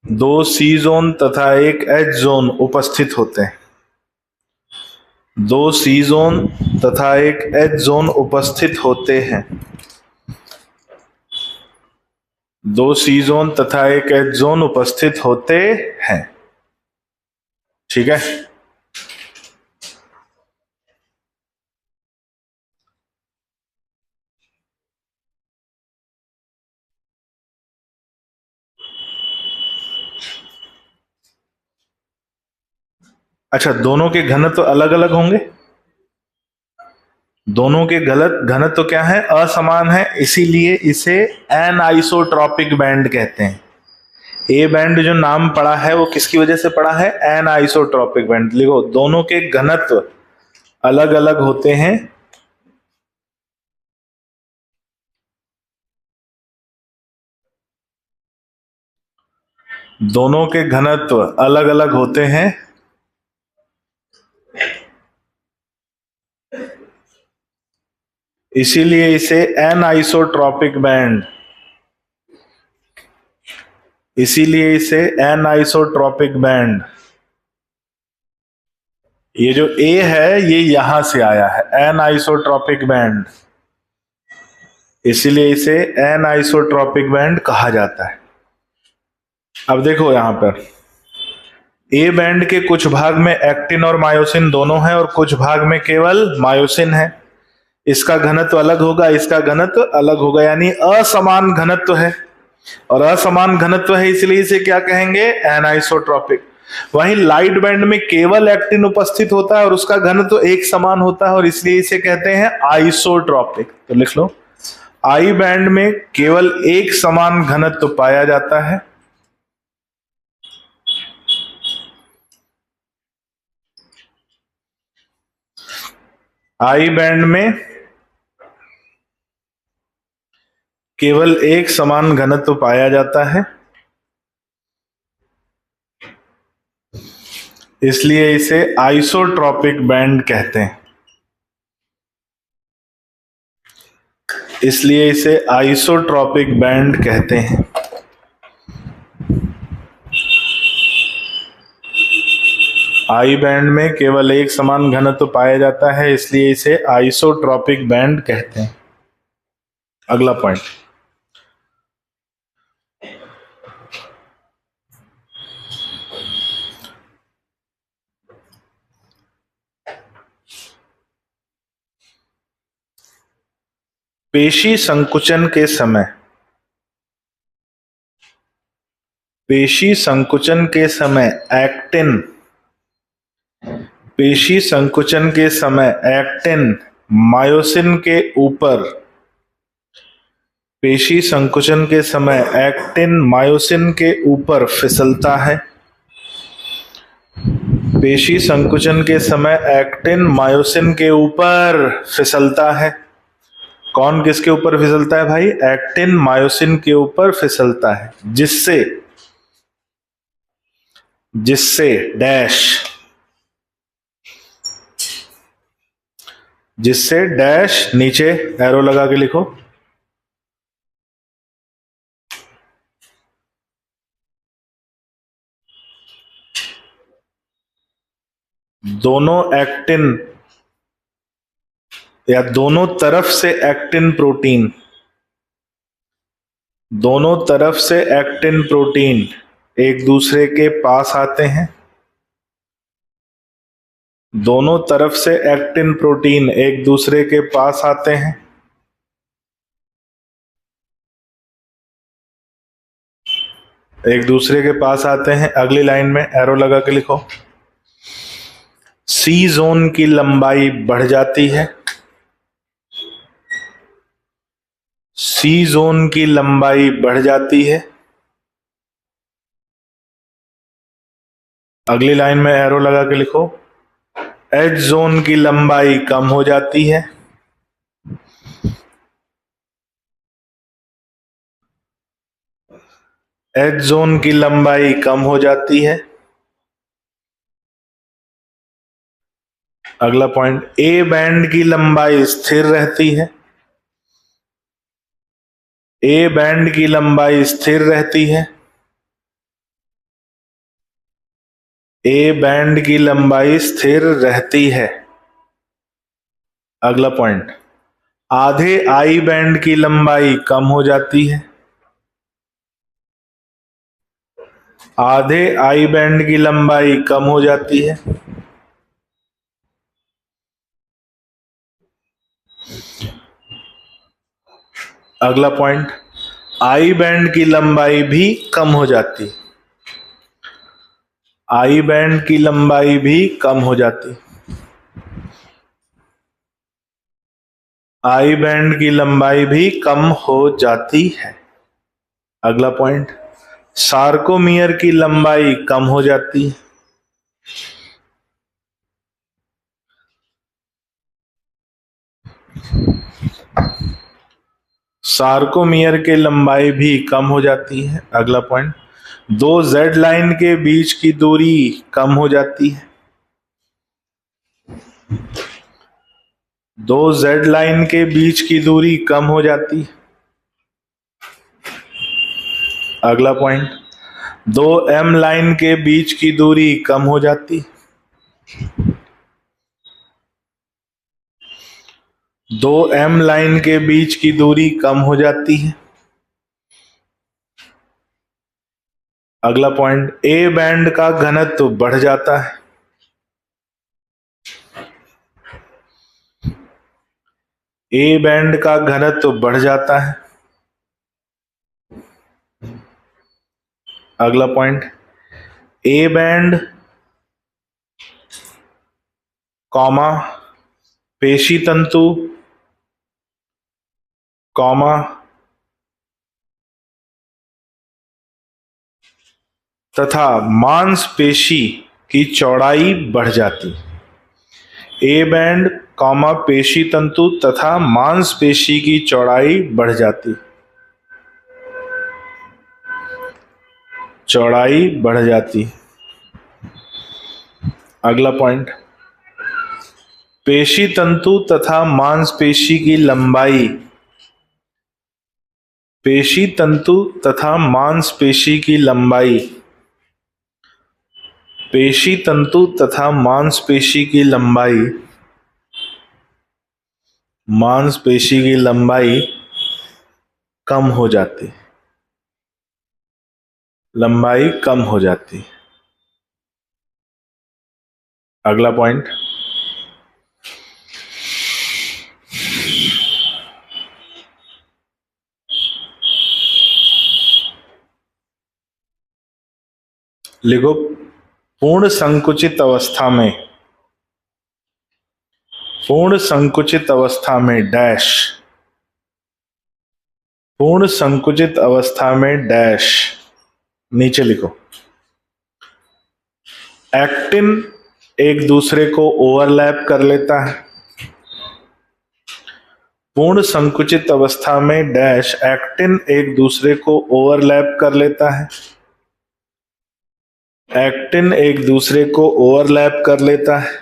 2 सी जोन तथा एक एच जोन उपस्थित होते हैं। 2 सी जोन तथा एक एच जोन उपस्थित होते हैं। 2 सी जोन तथा एक एच जोन उपस्थित होते हैं। ठीक है। अच्छा, दोनों के घनत्व अलग अलग होंगे। दोनों के घनत्व क्या है? असमान है, इसीलिए इसे एनआइसोट्रॉपिक बैंड कहते हैं। ए बैंड जो नाम पड़ा है वो किसकी वजह से पड़ा है? एनआइसोट्रॉपिक बैंड। लिखो, दोनों के घनत्व अलग अलग होते हैं, दोनों के घनत्व अलग अलग होते हैं, इसीलिए इसे एनआइसोट्रॉपिक बैंड, इसीलिए इसे एनआइसोट्रॉपिक बैंड। ये जो ए है ये यहां से आया है, एनआइसोट्रॉपिक बैंड, इसीलिए इसे एनआइसोट्रॉपिक बैंड कहा जाता है। अब देखो यहां पर ए बैंड के कुछ भाग में एक्टिन और मायोसिन दोनों हैं और कुछ भाग में केवल मायोसिन है। इसका घनत्व अलग होगा, इसका घनत्व अलग होगा, यानी असमान घनत्व है। और असमान घनत्व है इसलिए इसे क्या कहेंगे? एनाइसोट्रॉपिक। वहीं लाइट बैंड में केवल एक्टिन उपस्थित होता है और उसका घनत्व एक समान होता है और इसलिए इसे कहते हैं आइसोट्रॉपिक। तो लिख लो, आई बैंड में केवल एक समान घनत्व पाया जाता है, आई बैंड में केवल एक समान घनत्व पाया जाता है, इसलिए इसे आइसोट्रॉपिक बैंड कहते हैं, इसलिए इसे आइसोट्रॉपिक बैंड कहते हैं। आई बैंड में केवल एक समान घनत्व पाया जाता है, इसलिए इसे आइसोट्रॉपिक बैंड कहते हैं। अगला पॉइंट, पेशी संकुचन के समय, पेशी संकुचन के समय एक्टिन, पेशी संकुचन के समय एक्टिन मायोसिन के ऊपर, पेशी संकुचन के समय एक्टिन मायोसिन के ऊपर फिसलता है। पेशी संकुचन के समय एक्टिन मायोसिन के ऊपर फिसलता है। कौन किसके ऊपर फिसलता है भाई? एक्टिन मायोसिन के ऊपर फिसलता है, जिससे जिससे डैश, जिससे डैश, नीचे एरो लगा के लिखो, दोनों एक्टिन या दोनों तरफ से एक्टिन प्रोटीन, दोनों तरफ से एक्टिन प्रोटीन एक दूसरे के पास आते हैं, दोनों तरफ से एक्टिन प्रोटीन एक दूसरे के पास आते हैं, एक दूसरे के पास आते हैं। अगली लाइन में एरो लगा के लिखो, सी जोन की लंबाई बढ़ जाती है, सी जोन की लंबाई बढ़ जाती है। अगली लाइन में एरो लगा के लिखो, एच जोन की लंबाई कम हो जाती है, एच जोन की लंबाई कम हो जाती है। अगला पॉइंट, ए बैंड की लंबाई स्थिर रहती है। ए बैंड की लंबाई स्थिर रहती है। ए बैंड की लंबाई स्थिर रहती है। अगला पॉइंट, आधे आई बैंड की लंबाई कम हो जाती है। आधे आई बैंड की लंबाई कम हो जाती है। अगला पॉइंट, आई बैंड की लंबाई भी कम हो जाती। आई बैंड की लंबाई भी कम हो जाती। आई बैंड की लंबाई भी कम हो जाती है। अगला पॉइंट, सार्कोमियर की लंबाई कम हो जाती है। सार्कोमियर की लंबाई भी कम हो जाती है। अगला पॉइंट, दो जेड लाइन के बीच की दूरी कम हो जाती है। दो जेड लाइन के बीच की दूरी कम हो जाती है। अगला पॉइंट, दो एम लाइन के बीच की दूरी कम हो जाती। दो एम लाइन के बीच की दूरी कम हो जाती है। अगला पॉइंट, ए बैंड का घनत्व बढ़ जाता है। ए बैंड का घनत्व बढ़ जाता है। अगला पॉइंट, ए बैंड कॉमा पेशी तंतु कॉमा तथा मांसपेशी की चौड़ाई बढ़ जाती। ए बैंड कॉमा पेशी तंतु तथा मांसपेशी की चौड़ाई बढ़ जाती। चौड़ाई बढ़ जाती। अगला पॉइंट, पेशी तंतु तथा मांसपेशी की लंबाई। पेशी तंतु तथा मांसपेशी की लंबाई। पेशी तंतु तथा मांसपेशी की लंबाई। मांसपेशी की लंबाई कम हो जाती। लंबाई कम हो जाती। अगला पॉइंट, लिखो, पूर्ण संकुचित अवस्था में, पूर्ण संकुचित अवस्था में डैश, पूर्ण संकुचित अवस्था में डैश, नीचे लिखो, एक्टिन एक दूसरे को ओवरलैप कर लेता है। पूर्ण संकुचित अवस्था में डैश एक्टिन एक दूसरे को ओवरलैप कर लेता है। एक्टिन एक दूसरे को ओवरलैप कर लेता है।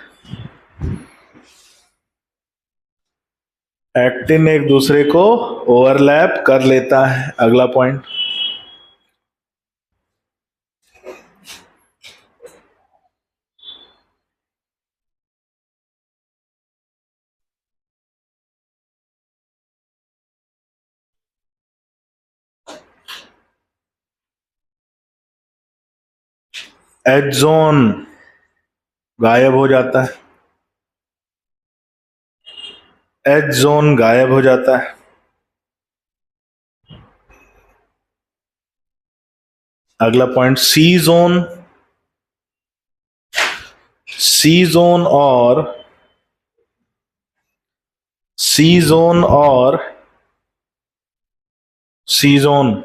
एक्टिन एक दूसरे को ओवरलैप कर लेता है। अगला पॉइंट, एच जोन गायब हो जाता है। एच जोन गायब हो जाता है। अगला पॉइंट, सी जोन, सी जोन और सी जोन और सी जोन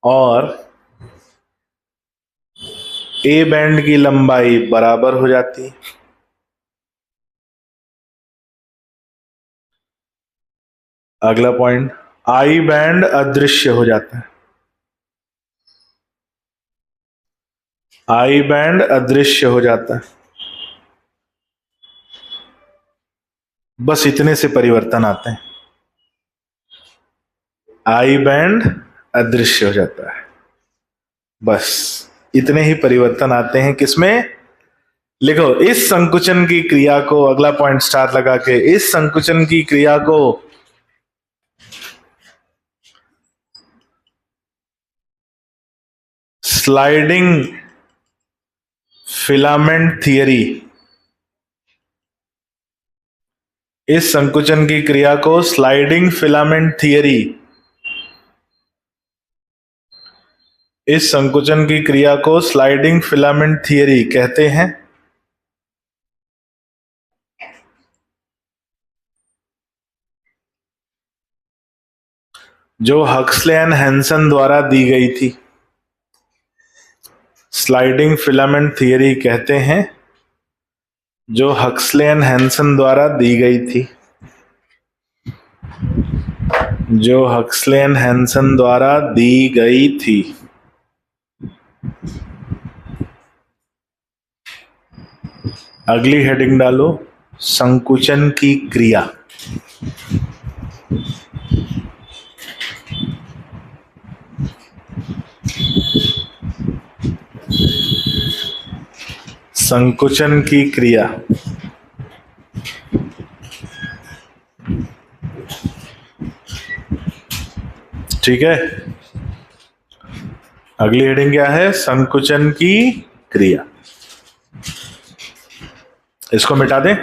और ए बैंड की लंबाई बराबर हो जाती है। अगला पॉइंट, आई बैंड अदृश्य हो जाता है। आई बैंड अदृश्य हो जाता है। बस इतने से परिवर्तन आते हैं, आई बैंड अदृश्य हो जाता है। बस इतने ही परिवर्तन आते हैं किसमें? लिखो, इस संकुचन की क्रिया को, अगला पॉइंट स्टार लगा के, इस संकुचन की क्रिया को स्लाइडिंग फिलामेंट थियरी, इस संकुचन की क्रिया को स्लाइडिंग फिलामेंट थियरी, इस संकुचन की क्रिया को स्लाइडिंग फिलामेंट थियरी कहते हैं। जो हक्सले एंड हैंसन द्वारा दी गई थी, स्लाइडिंग फिलामेंट थियरी कहते हैं, जो हक्सले एंड हैंसन द्वारा दी गई थी, जो हक्सले एंड हैंसन द्वारा दी गई थी। अगली हेडिंग डालो, संकुचन की क्रिया। संकुचन की क्रिया। ठीक है, अगली हेडिंग क्या है? संकुचन की क्रिया। इसको मिटा दें।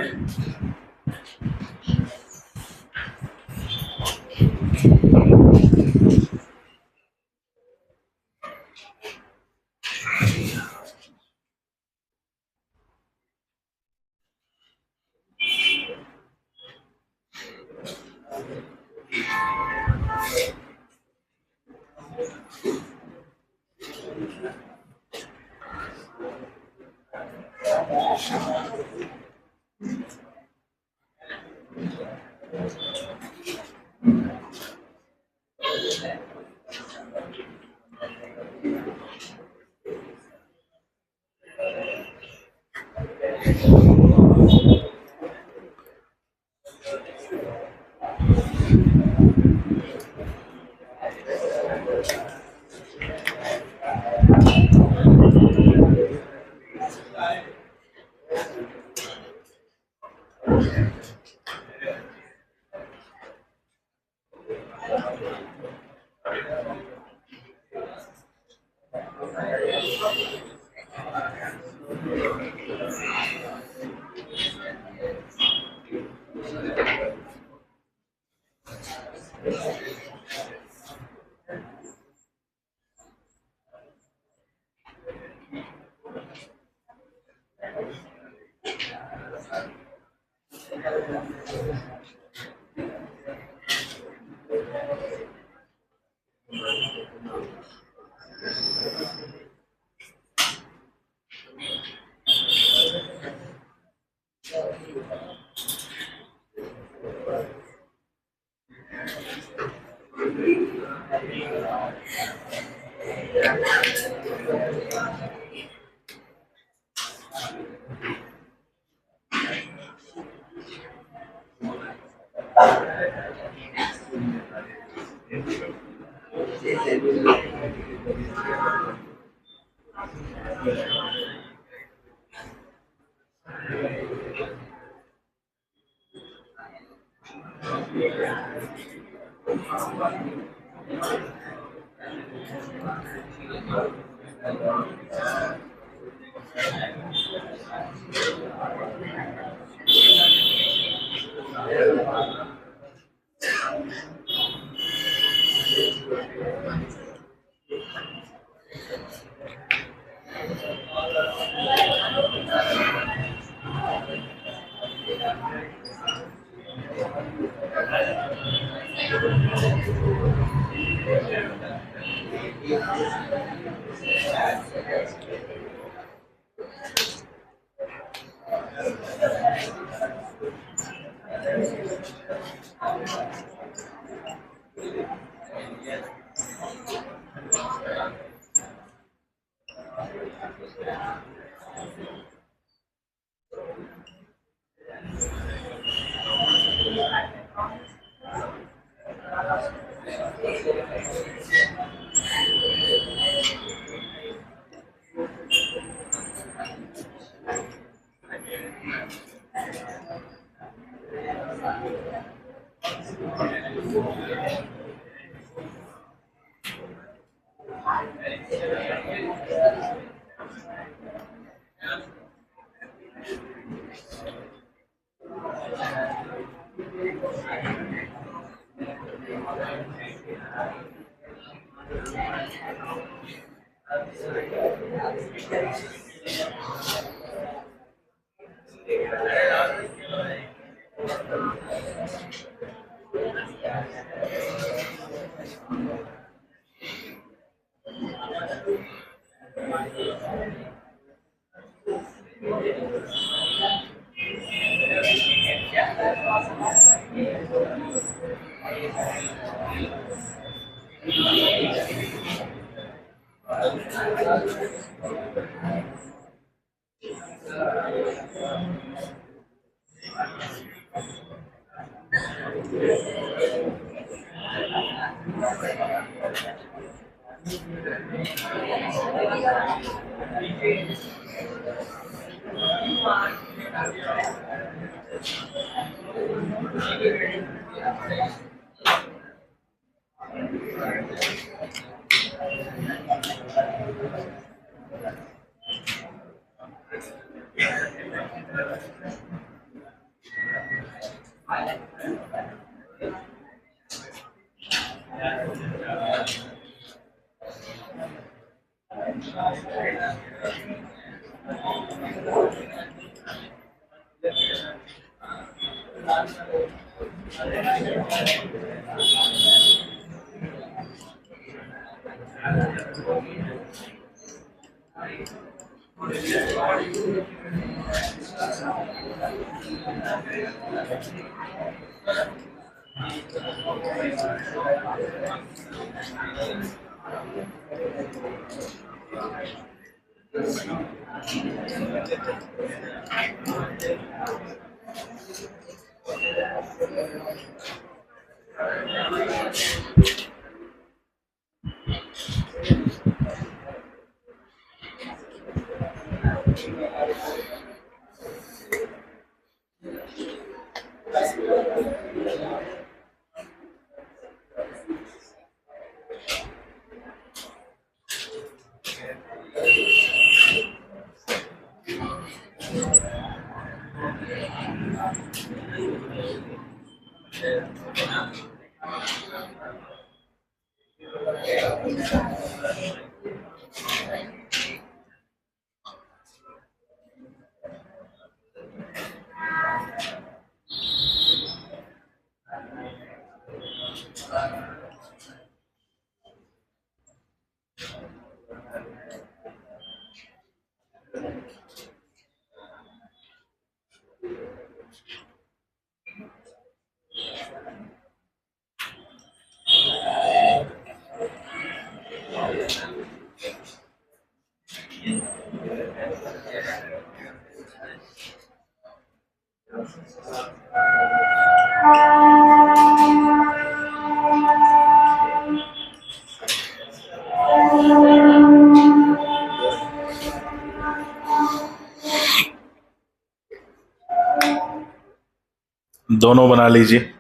दोनों बना लीजिए।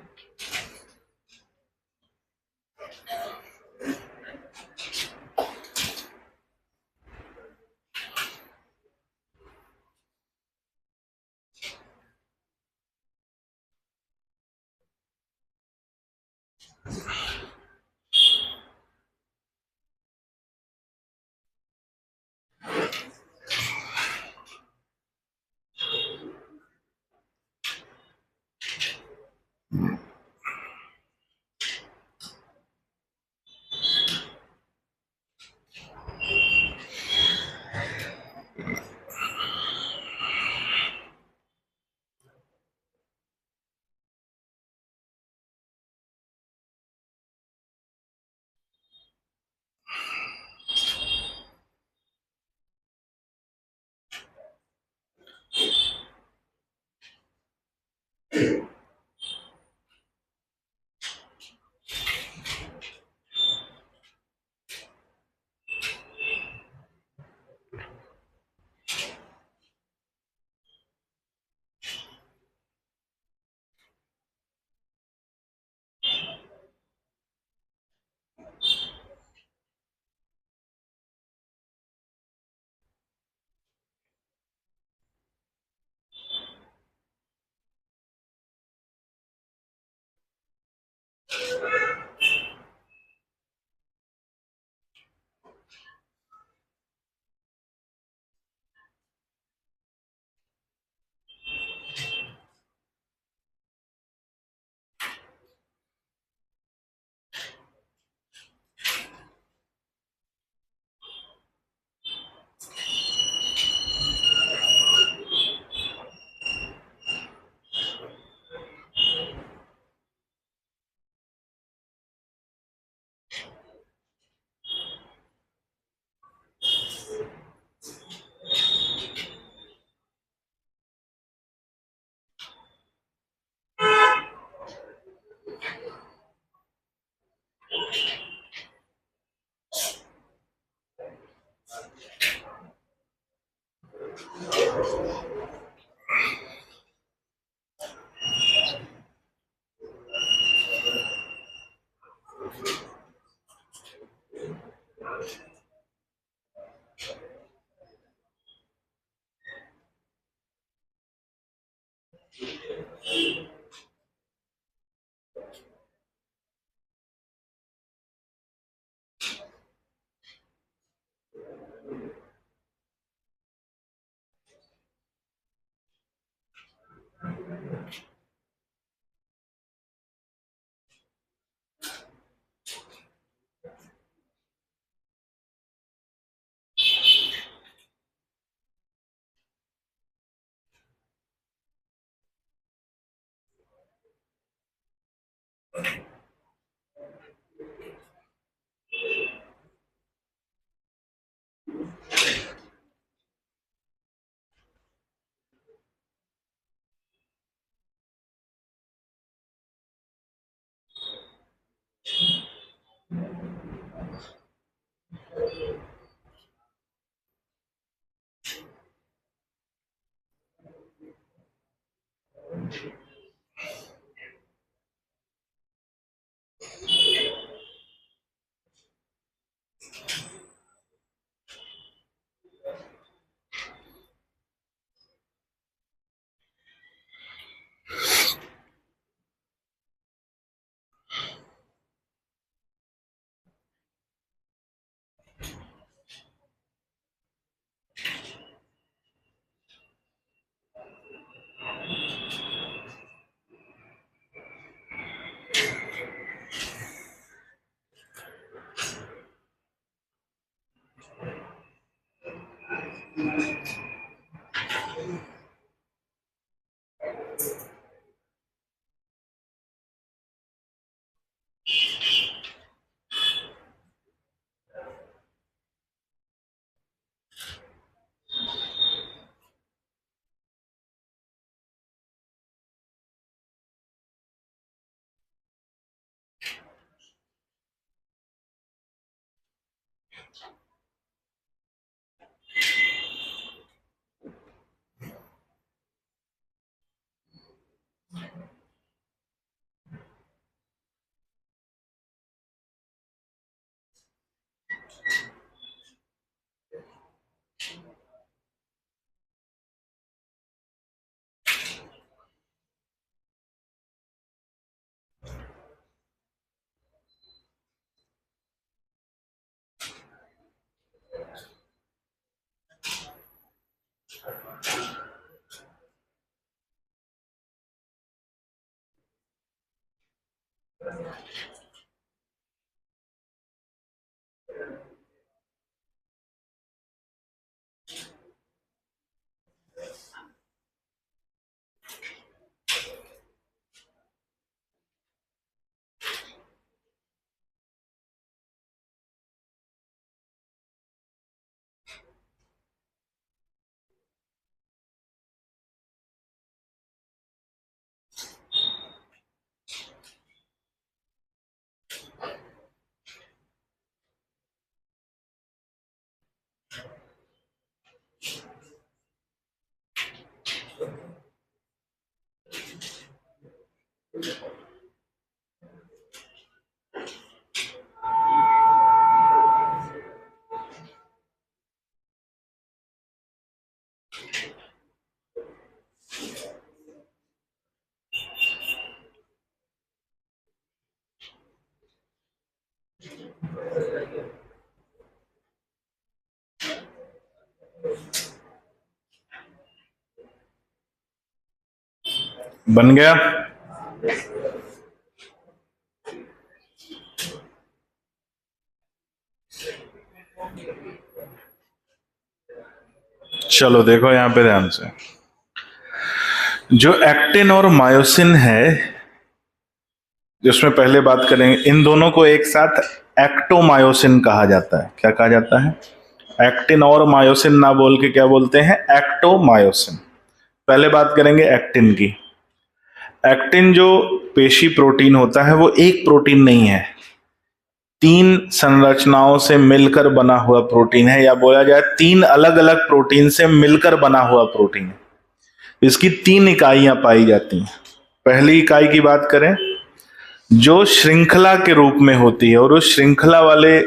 बन गया। चलो देखो यहां पे ध्यान से, जो एक्टिन और मायोसिन है जिसमें पहले बात करेंगे, इन दोनों को एक साथ एक्टोमायोसिन कहा जाता है। क्या कहा जाता है? एक्टिन और मायोसिन ना बोल के क्या बोलते हैं? एक्टोमायोसिन। पहले बात करेंगे एक्टिन की। एक्टिन जो पेशी प्रोटीन होता है वो एक प्रोटीन नहीं है, तीन संरचनाओं से मिलकर बना हुआ प्रोटीन है, या बोला जाए तीन अलग अलग प्रोटीन से मिलकर बना हुआ प्रोटीन है। इसकी तीन इकाइयां पाई जाती हैं। पहली इकाई की बात करें जो श्रृंखला के रूप में होती है, और उस श्रृंखला वाले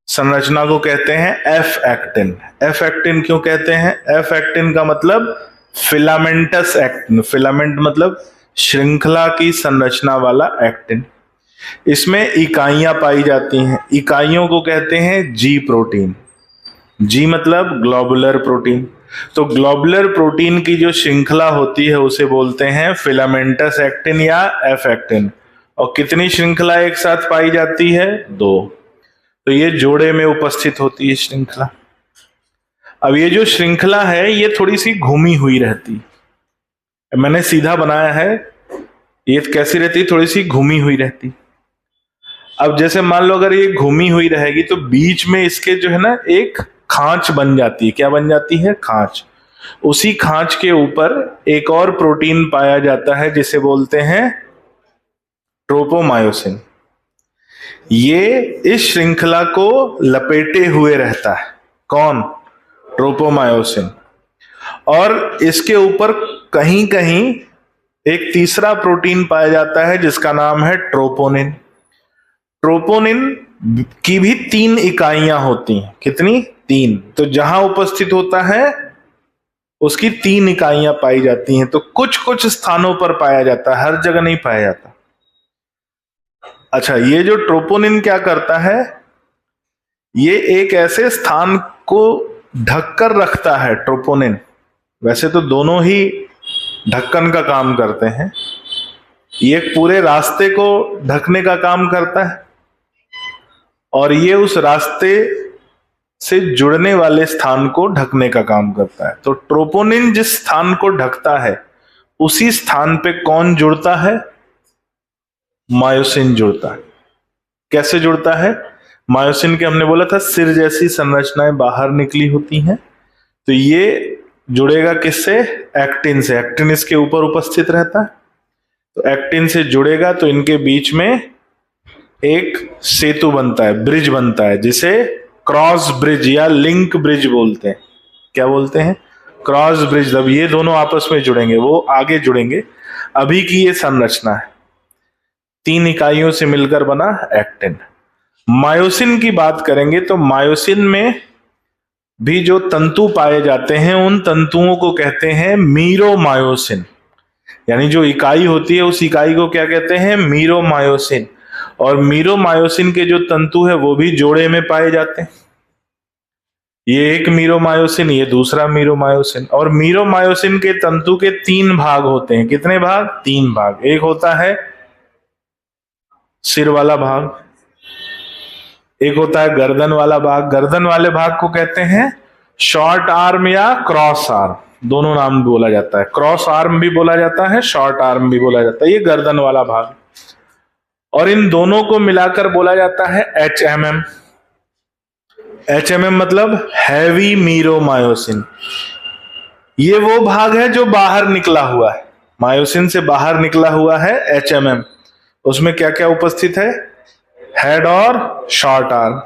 संरचना को कहते हैं एफ एक्टिन। एफ एक्टिन क्यों कहते हैं? एफ एक्टिन का मतलब फिलामेंटस एक्टिन। फिलामेंट मतलब श्रृंखला की संरचना वाला एक्टिन। इसमें इकाइयां पाई जाती हैं। इकाइयों को कहते हैं जी प्रोटीन। जी मतलब ग्लोबुलर प्रोटीन। तो ग्लोबुलर प्रोटीन की जो श्रृंखला होती है उसे बोलते हैं फिलामेंटस एक्टिन या एफ एक्टिन। और कितनी श्रृंखला एक साथ पाई जाती है? दो। तो ये जोड़े में उपस्थित होती है श्रृंखला। अब ये जो श्रृंखला है ये थोड़ी सी घूमी हुई रहती है। मैंने सीधा बनाया है, ये कैसी रहती? थोड़ी सी घूमी हुई रहती। अब जैसे मान लो अगर ये घूमी हुई रहेगी तो बीच में इसके जो है ना एक खांच बन जाती है। क्या बन जाती है? खांच। उसी खांच के ऊपर एक और प्रोटीन पाया जाता है जिसे बोलते हैं ट्रोपोमायोसिन। ये इस श्रृंखला को लपेटे हुए रहता है। कौन? ट्रोपोमायोसिन। और इसके ऊपर कहीं कहीं एक तीसरा प्रोटीन पाया जाता है जिसका नाम है ट्रोपोनिन। ट्रोपोनिन की भी तीन इकाइयां होती हैं। कितनी? तीन। तो जहां उपस्थित होता है उसकी तीन इकाइयां पाई जाती हैं। तो कुछ कुछ स्थानों पर पाया जाता है, हर जगह नहीं पाया जाता। अच्छा, ये जो ट्रोपोनिन क्या करता है, ये एक ऐसे स्थान को ढककर रखता है। ट्रोपोनिन वैसे तो दोनों ही ढक्कन का काम करते हैं। ये पूरे रास्ते को ढकने का काम करता है और ये उस रास्ते से जुड़ने वाले स्थान को ढकने का काम करता है। तो ट्रोपोनिन जिस स्थान को ढकता है उसी स्थान पे कौन जुड़ता है? मायोसिन जुड़ता है। कैसे जुड़ता है? मायोसिन के हमने बोला था सिर जैसी संरचनाएं बाहर निकली होती हैं। तो ये जुड़ेगा किससे? एक्टिन से। एक्टिन इसके ऊपर उपस्थित रहता है। तो एक्टिन से जुड़ेगा तो इनके बीच में एक सेतु बनता है, ब्रिज बनता है, जिसे क्रॉस ब्रिज या लिंक ब्रिज बोलते हैं। क्या बोलते हैं? Cross bridge. जब ये दोनों आपस में जुड़ेंगे, वो आगे जुड़ेंगे। अभी की ये संरचना है, तीन इकाइयों से मिलकर बना एक्टिन। मायोसिन की बात करेंगे तो मायोसिन में भी जो तंतु पाए जाते हैं उन तंतुओं को कहते हैं मीरोमायोसिन। यानी जो इकाई होती है उस इकाई को क्या कहते हैं? मीरोमायोसिन। और मीरोमायोसिन के जो तंतु है वो भी जोड़े में पाए जाते हैं। ये एक मीरोमायोसिन, ये दूसरा मीरोमायोसिन। और मीरोमायोसिन के तंतु के तीन भाग होते हैं। कितने भाग? तीन भाग। एक होता है सिर वाला भाग, एक होता है गर्दन वाला भाग। गर्दन वाले भाग को कहते हैं शॉर्ट आर्म या क्रॉस आर्म, दोनों नाम बोला जाता है। क्रॉस आर्म भी बोला जाता है, शॉर्ट आर्म भी बोला जाता है। ये गर्दन वाला भाग। और इन दोनों को मिलाकर बोला जाता है HMM। HMM मतलब हैवी मीरोमायोसिन। ये वो भाग है जो बाहर निकला हुआ है, मायोसिन से बाहर निकला हुआ है HMM। उसमें क्या क्या उपस्थित है? हेड और शॉर्ट आर्म।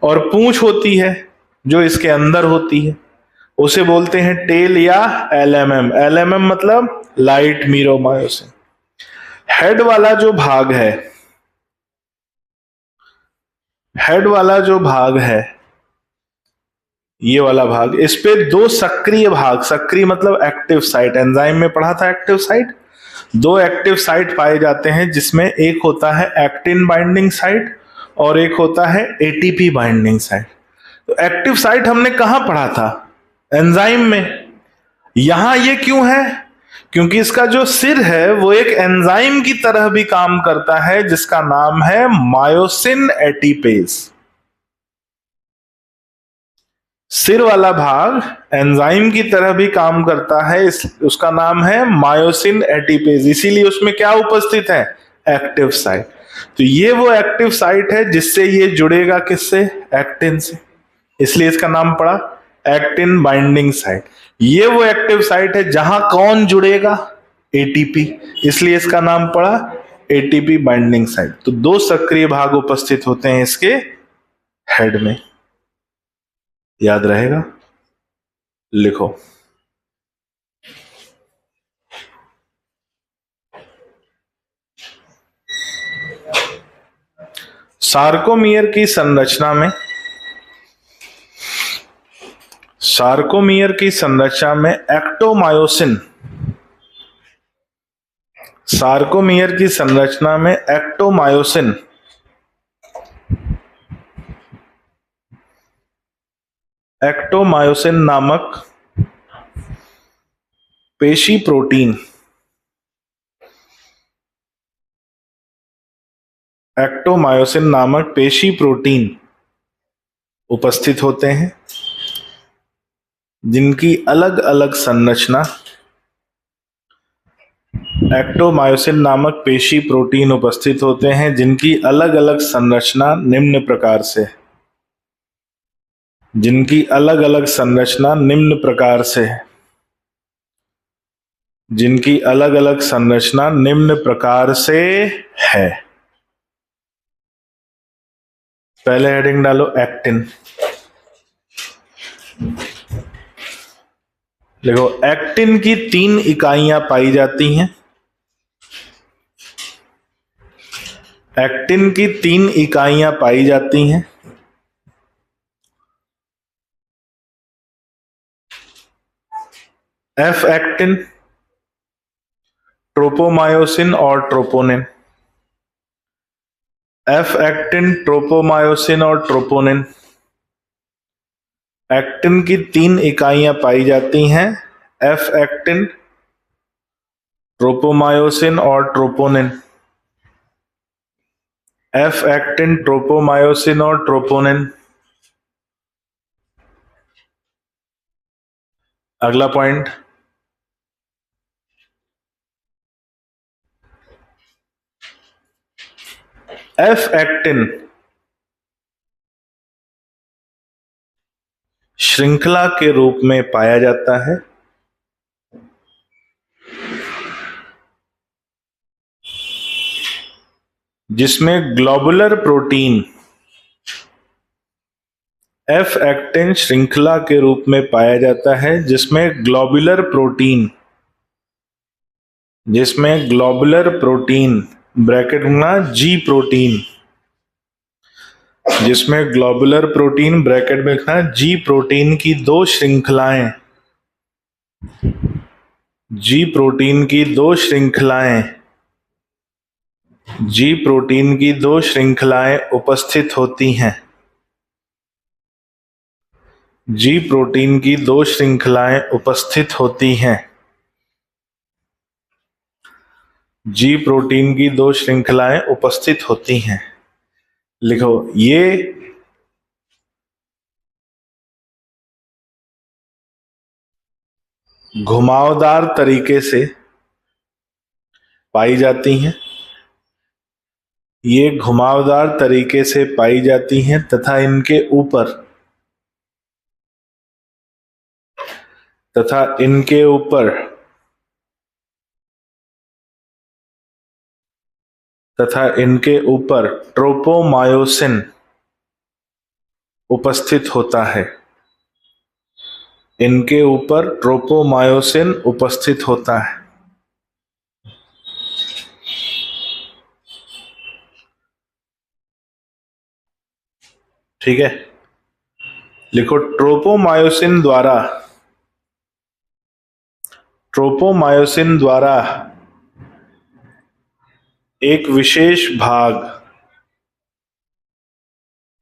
और पूंछ होती है जो इसके अंदर होती है, उसे बोलते हैं टेल या LMM। LMM मतलब लाइट मीरोमायोसिन। हेड वाला जो भाग है, हेड वाला जो भाग है, ये वाला भाग, इस पे दो सक्रिय भाग, सक्रिय मतलब एक्टिव साइट, एंजाइम में पढ़ा था एक्टिव साइट। दो एक्टिव साइट पाए जाते हैं जिसमें एक होता है एक्टिन बाइंडिंग साइट और एक होता है ATP बाइंडिंग साइट। तो एक्टिव साइट हमने कहां पढ़ा था? एंजाइम में। यहां ये क्यों है? क्योंकि इसका जो सिर है वो एक एंजाइम की तरह भी काम करता है जिसका नाम है मायोसिन एटीपेज। सिर वाला भाग एंजाइम की तरह भी काम करता है, उसका नाम है मायोसिन एटीपेज। इसीलिए उसमें क्या उपस्थित है? Active site. तो ये वो एक्टिव साइट है जिससे ये जुड़ेगा किससे? एक्टिन से। इसलिए इसका नाम पड़ा एक्टिन बाइंडिंग साइट। ये वो एक्टिव साइट है जहां कौन जुड़ेगा? ATP। इसलिए इसका नाम पड़ा एटीपी बाइंडिंग साइट। तो 2 सक्रिय भाग उपस्थित होते हैं इसके हेड में, याद रहेगा, लिखो। सार्कोमियर की संरचना में एक्टोमायोसिन, सार्कोमियर की संरचना में एक्टोमायोसिन नामक पेशी प्रोटीन, एक्टोमायोसिन नामक पेशी प्रोटीन उपस्थित होते हैं, जिनकी अलग अलग संरचना, एक्टोमायोसिन नामक पेशी प्रोटीन उपस्थित होते हैं जिनकी अलग अलग संरचना निम्न प्रकार से, जिनकी अलग अलग संरचना निम्न प्रकार से, जिनकी अलग अलग संरचना निम्न प्रकार से है। पहले हेडिंग डालो एक्टिन, देखो एक्टिन की 3 इकाइयां पाई जाती हैं, एक्टिन की 3 इकाइयां पाई जाती हैं। एफ एक्टिन, ट्रोपोमायोसिन और ट्रोपोनिन, एफ एक्टिन, ट्रोपोमायोसिन और ट्रोपोनिन। एक्टिन की 3 इकाइयां पाई जाती हैं, एफ एक्टिन, ट्रोपोमायोसिन और ट्रोपोनिन, एफ एक्टिन, ट्रोपोमायोसिन और ट्रोपोनिन। अगला पॉइंट, एफ एक्टिन श्रृंखला के रूप में पाया जाता है, जिसमें ग्लोबुलर प्रोटीन, एफ एक्टिन श्रृंखला के रूप में पाया जाता है जिसमें ग्लोबुलर प्रोटीन, ब्रैकेट में जी प्रोटीन, जिसमें ग्लोबुलर प्रोटीन, ब्रैकेट में लिखना जी प्रोटीन की 2 श्रृंखलाएं, जी प्रोटीन की 2 श्रृंखलाएं, जी प्रोटीन की 2 श्रृंखलाएं उपस्थित होती हैं, जी प्रोटीन की 2 श्रृंखलाएं उपस्थित होती हैं, जी प्रोटीन की 2 श्रृंखलाएं उपस्थित होती हैं। लिखो, ये घुमावदार तरीके से पाई जाती हैं, ये घुमावदार तरीके से पाई जाती हैं तथा इनके ऊपर ट्रोपोमायोसिन उपस्थित होता है, इनके ऊपर ट्रोपोमायोसिन उपस्थित होता है। ठीक है, लिखो, ट्रोपोमायोसिन द्वारा एक विशेष भाग,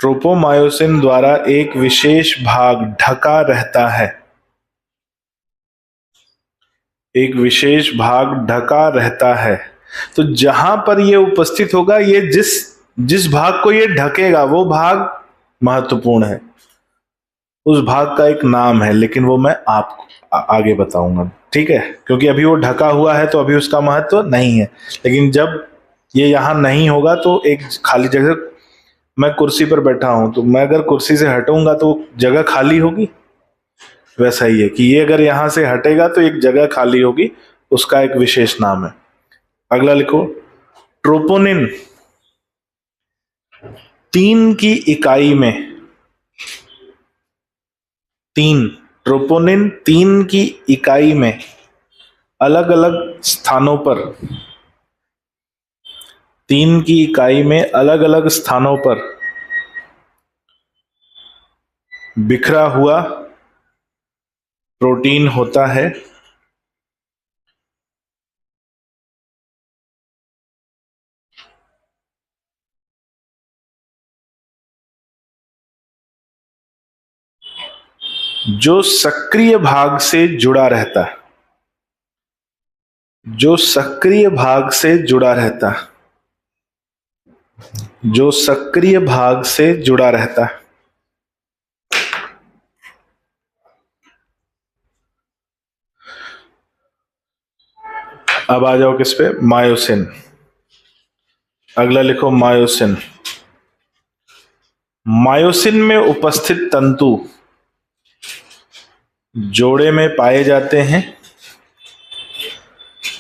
ट्रोपोमायोसिन द्वारा एक विशेष भाग ढका रहता है, एक विशेष भाग ढका रहता है। तो जहां पर ये उपस्थित होगा, ये जिस भाग को ये ढकेगा वो भाग महत्वपूर्ण है, उस भाग का एक नाम है, लेकिन वो मैं आपको आगे बताऊंगा। ठीक है, क्योंकि अभी वो ढका हुआ है तो अभी उसका महत्व नहीं है, लेकिन जब ये यहां नहीं होगा तो एक खाली जगह, मैं कुर्सी पर बैठा हूं तो मैं अगर कुर्सी से हटूंगा तो जगह खाली होगी, वैसा ही है कि ये अगर यहां से हटेगा तो एक जगह खाली होगी, उसका एक विशेष नाम है। अगला लिखो, ट्रोपोनिन 3 की इकाई में, ट्रोपोनिन 3 की इकाई में अलग अलग स्थानों पर, 3 की इकाई में अलग अलग स्थानों पर बिखरा हुआ प्रोटीन होता है जो सक्रिय भाग से जुड़ा रहता है, जो सक्रिय भाग से जुड़ा रहता है, जो सक्रिय भाग से जुड़ा रहता है। अब आ जाओ किस पे, मायोसिन। अगला लिखो मायोसिन। मायोसिन में उपस्थित तंतु जोड़े में पाए जाते हैं।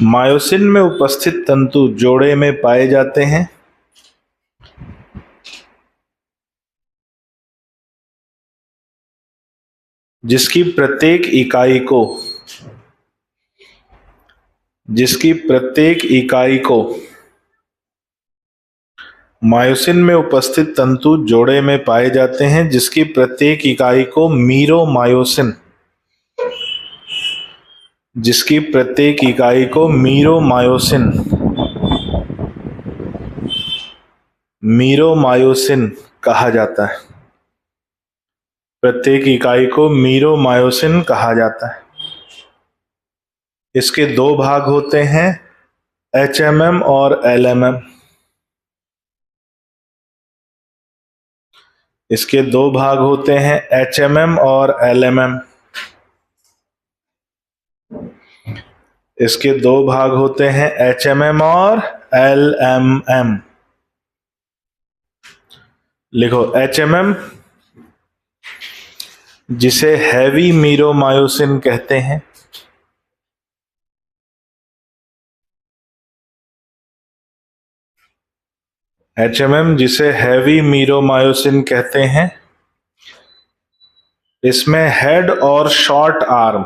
मायोसिन में उपस्थित तंतु जोड़े में पाए जाते हैं जिसकी प्रत्येक इकाई को मायोसिन में उपस्थित तंतु जोड़े में पाए जाते हैं जिसकी प्रत्येक इकाई को मीरोमायोसिन, जिसकी प्रत्येक इकाई को मीरोमायोसिन कहा जाता है। प्रत्येक इकाई को मीरोमायोसिन कहा जाता है। इसके 2 भाग होते हैं, HMM और LMM। इसके 2 भाग होते हैं, HMM और LMM। इसके 2 भाग होते हैं, HMM और LMM। लिखो HMM जिसे हैवी मीरोमायोसिन कहते हैं, HMM जिसे हैवी मीरोमायोसिन कहते हैं, इसमें हेड और शॉर्ट आर्म,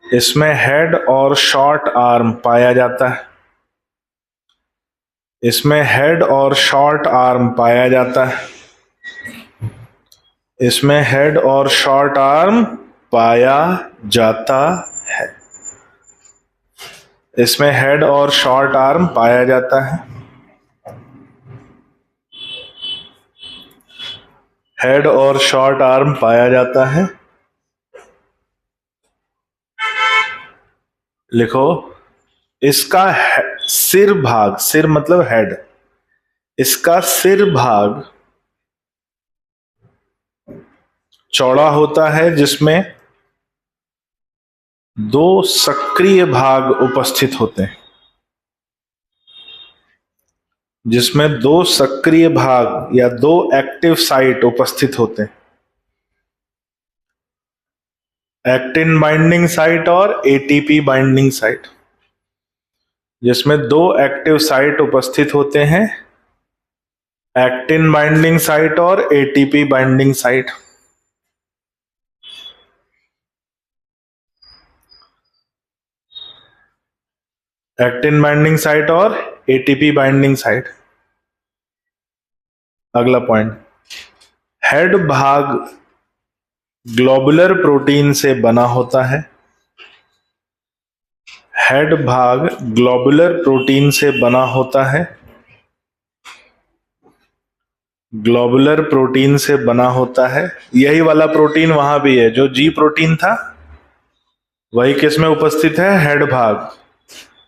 इसमें हेड और शॉर्ट आर्म पाया जाता है। इसमें हेड और शॉर्ट आर्म पाया जाता है। इसमें हेड और शॉर्ट आर्म पाया जाता है। इसमें हेड और शॉर्ट आर्म पाया जाता है। हेड और शॉर्ट आर्म पाया जाता है। लिखो इसका सिर भाग, सिर मतलब हेड, इसका सिर भाग चौड़ा होता है जिसमें 2 सक्रिय भाग उपस्थित होते हैं, जिसमें 2 सक्रिय भाग या 2 एक्टिव साइट उपस्थित होते हैं, एक्टिन बाइंडिंग साइट और एटीपी बाइंडिंग साइट, जिसमें 2 एक्टिव साइट उपस्थित होते हैं, एक्टिन बाइंडिंग साइट और ATP binding site. Actin binding site और एटीपी बाइंडिंग साइट। अगला पॉइंट, हेड भाग ग्लोबुलर प्रोटीन से बना होता है। हेड भाग ग्लोबुलर प्रोटीन से बना होता है, ग्लोबुलर प्रोटीन से बना होता है। यही वाला प्रोटीन वहां भी है, जो जी प्रोटीन था वही किस में उपस्थित है, हेड भाग।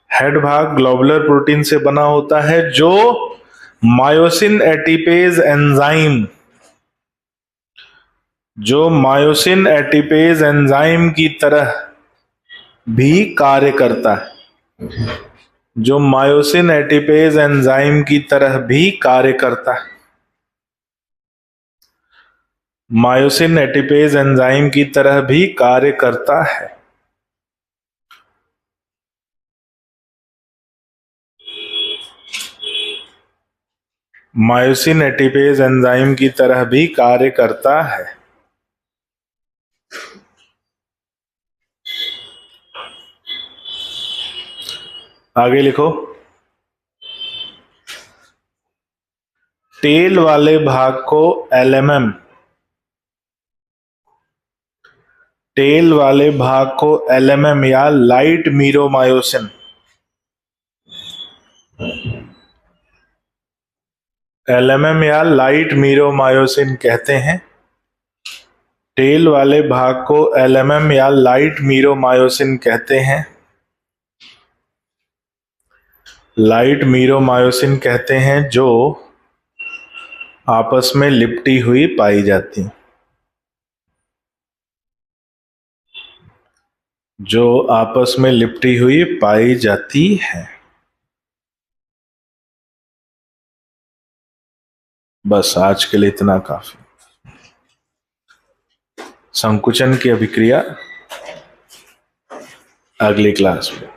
हेड भाग ग्लोबुलर प्रोटीन से बना होता है जो मायोसिन एटीपेज एंजाइम, जो मायोसिन एटीपेज एंजाइम की तरह भी कार्य करता है, जो मायोसिन एटीपेज एंजाइम की तरह भी कार्य करता है, मायोसिन एटीपेज एंजाइम की तरह भी कार्य करता है। मायोसिन एटीपेज एंजाइम की तरह भी कार्य करता है। आगे लिखो, टेल वाले भाग को एलएमएम, टेल वाले भाग को एलएमएम या लाइट मीरोमायोसिन, एलएमएम या लाइट मीरोमायोसिन कहते हैं। टेल वाले भाग को एलएमएम या लाइट मीरोमायोसिन कहते हैं। लाइट मीरोमायोसिन कहते हैं जो आपस में लिपटी हुई पाई जाती, जो आपस में लिपटी हुई पाई जाती है। बस आज के लिए इतना काफी। संकुचन की अभिक्रिया अगली क्लास में।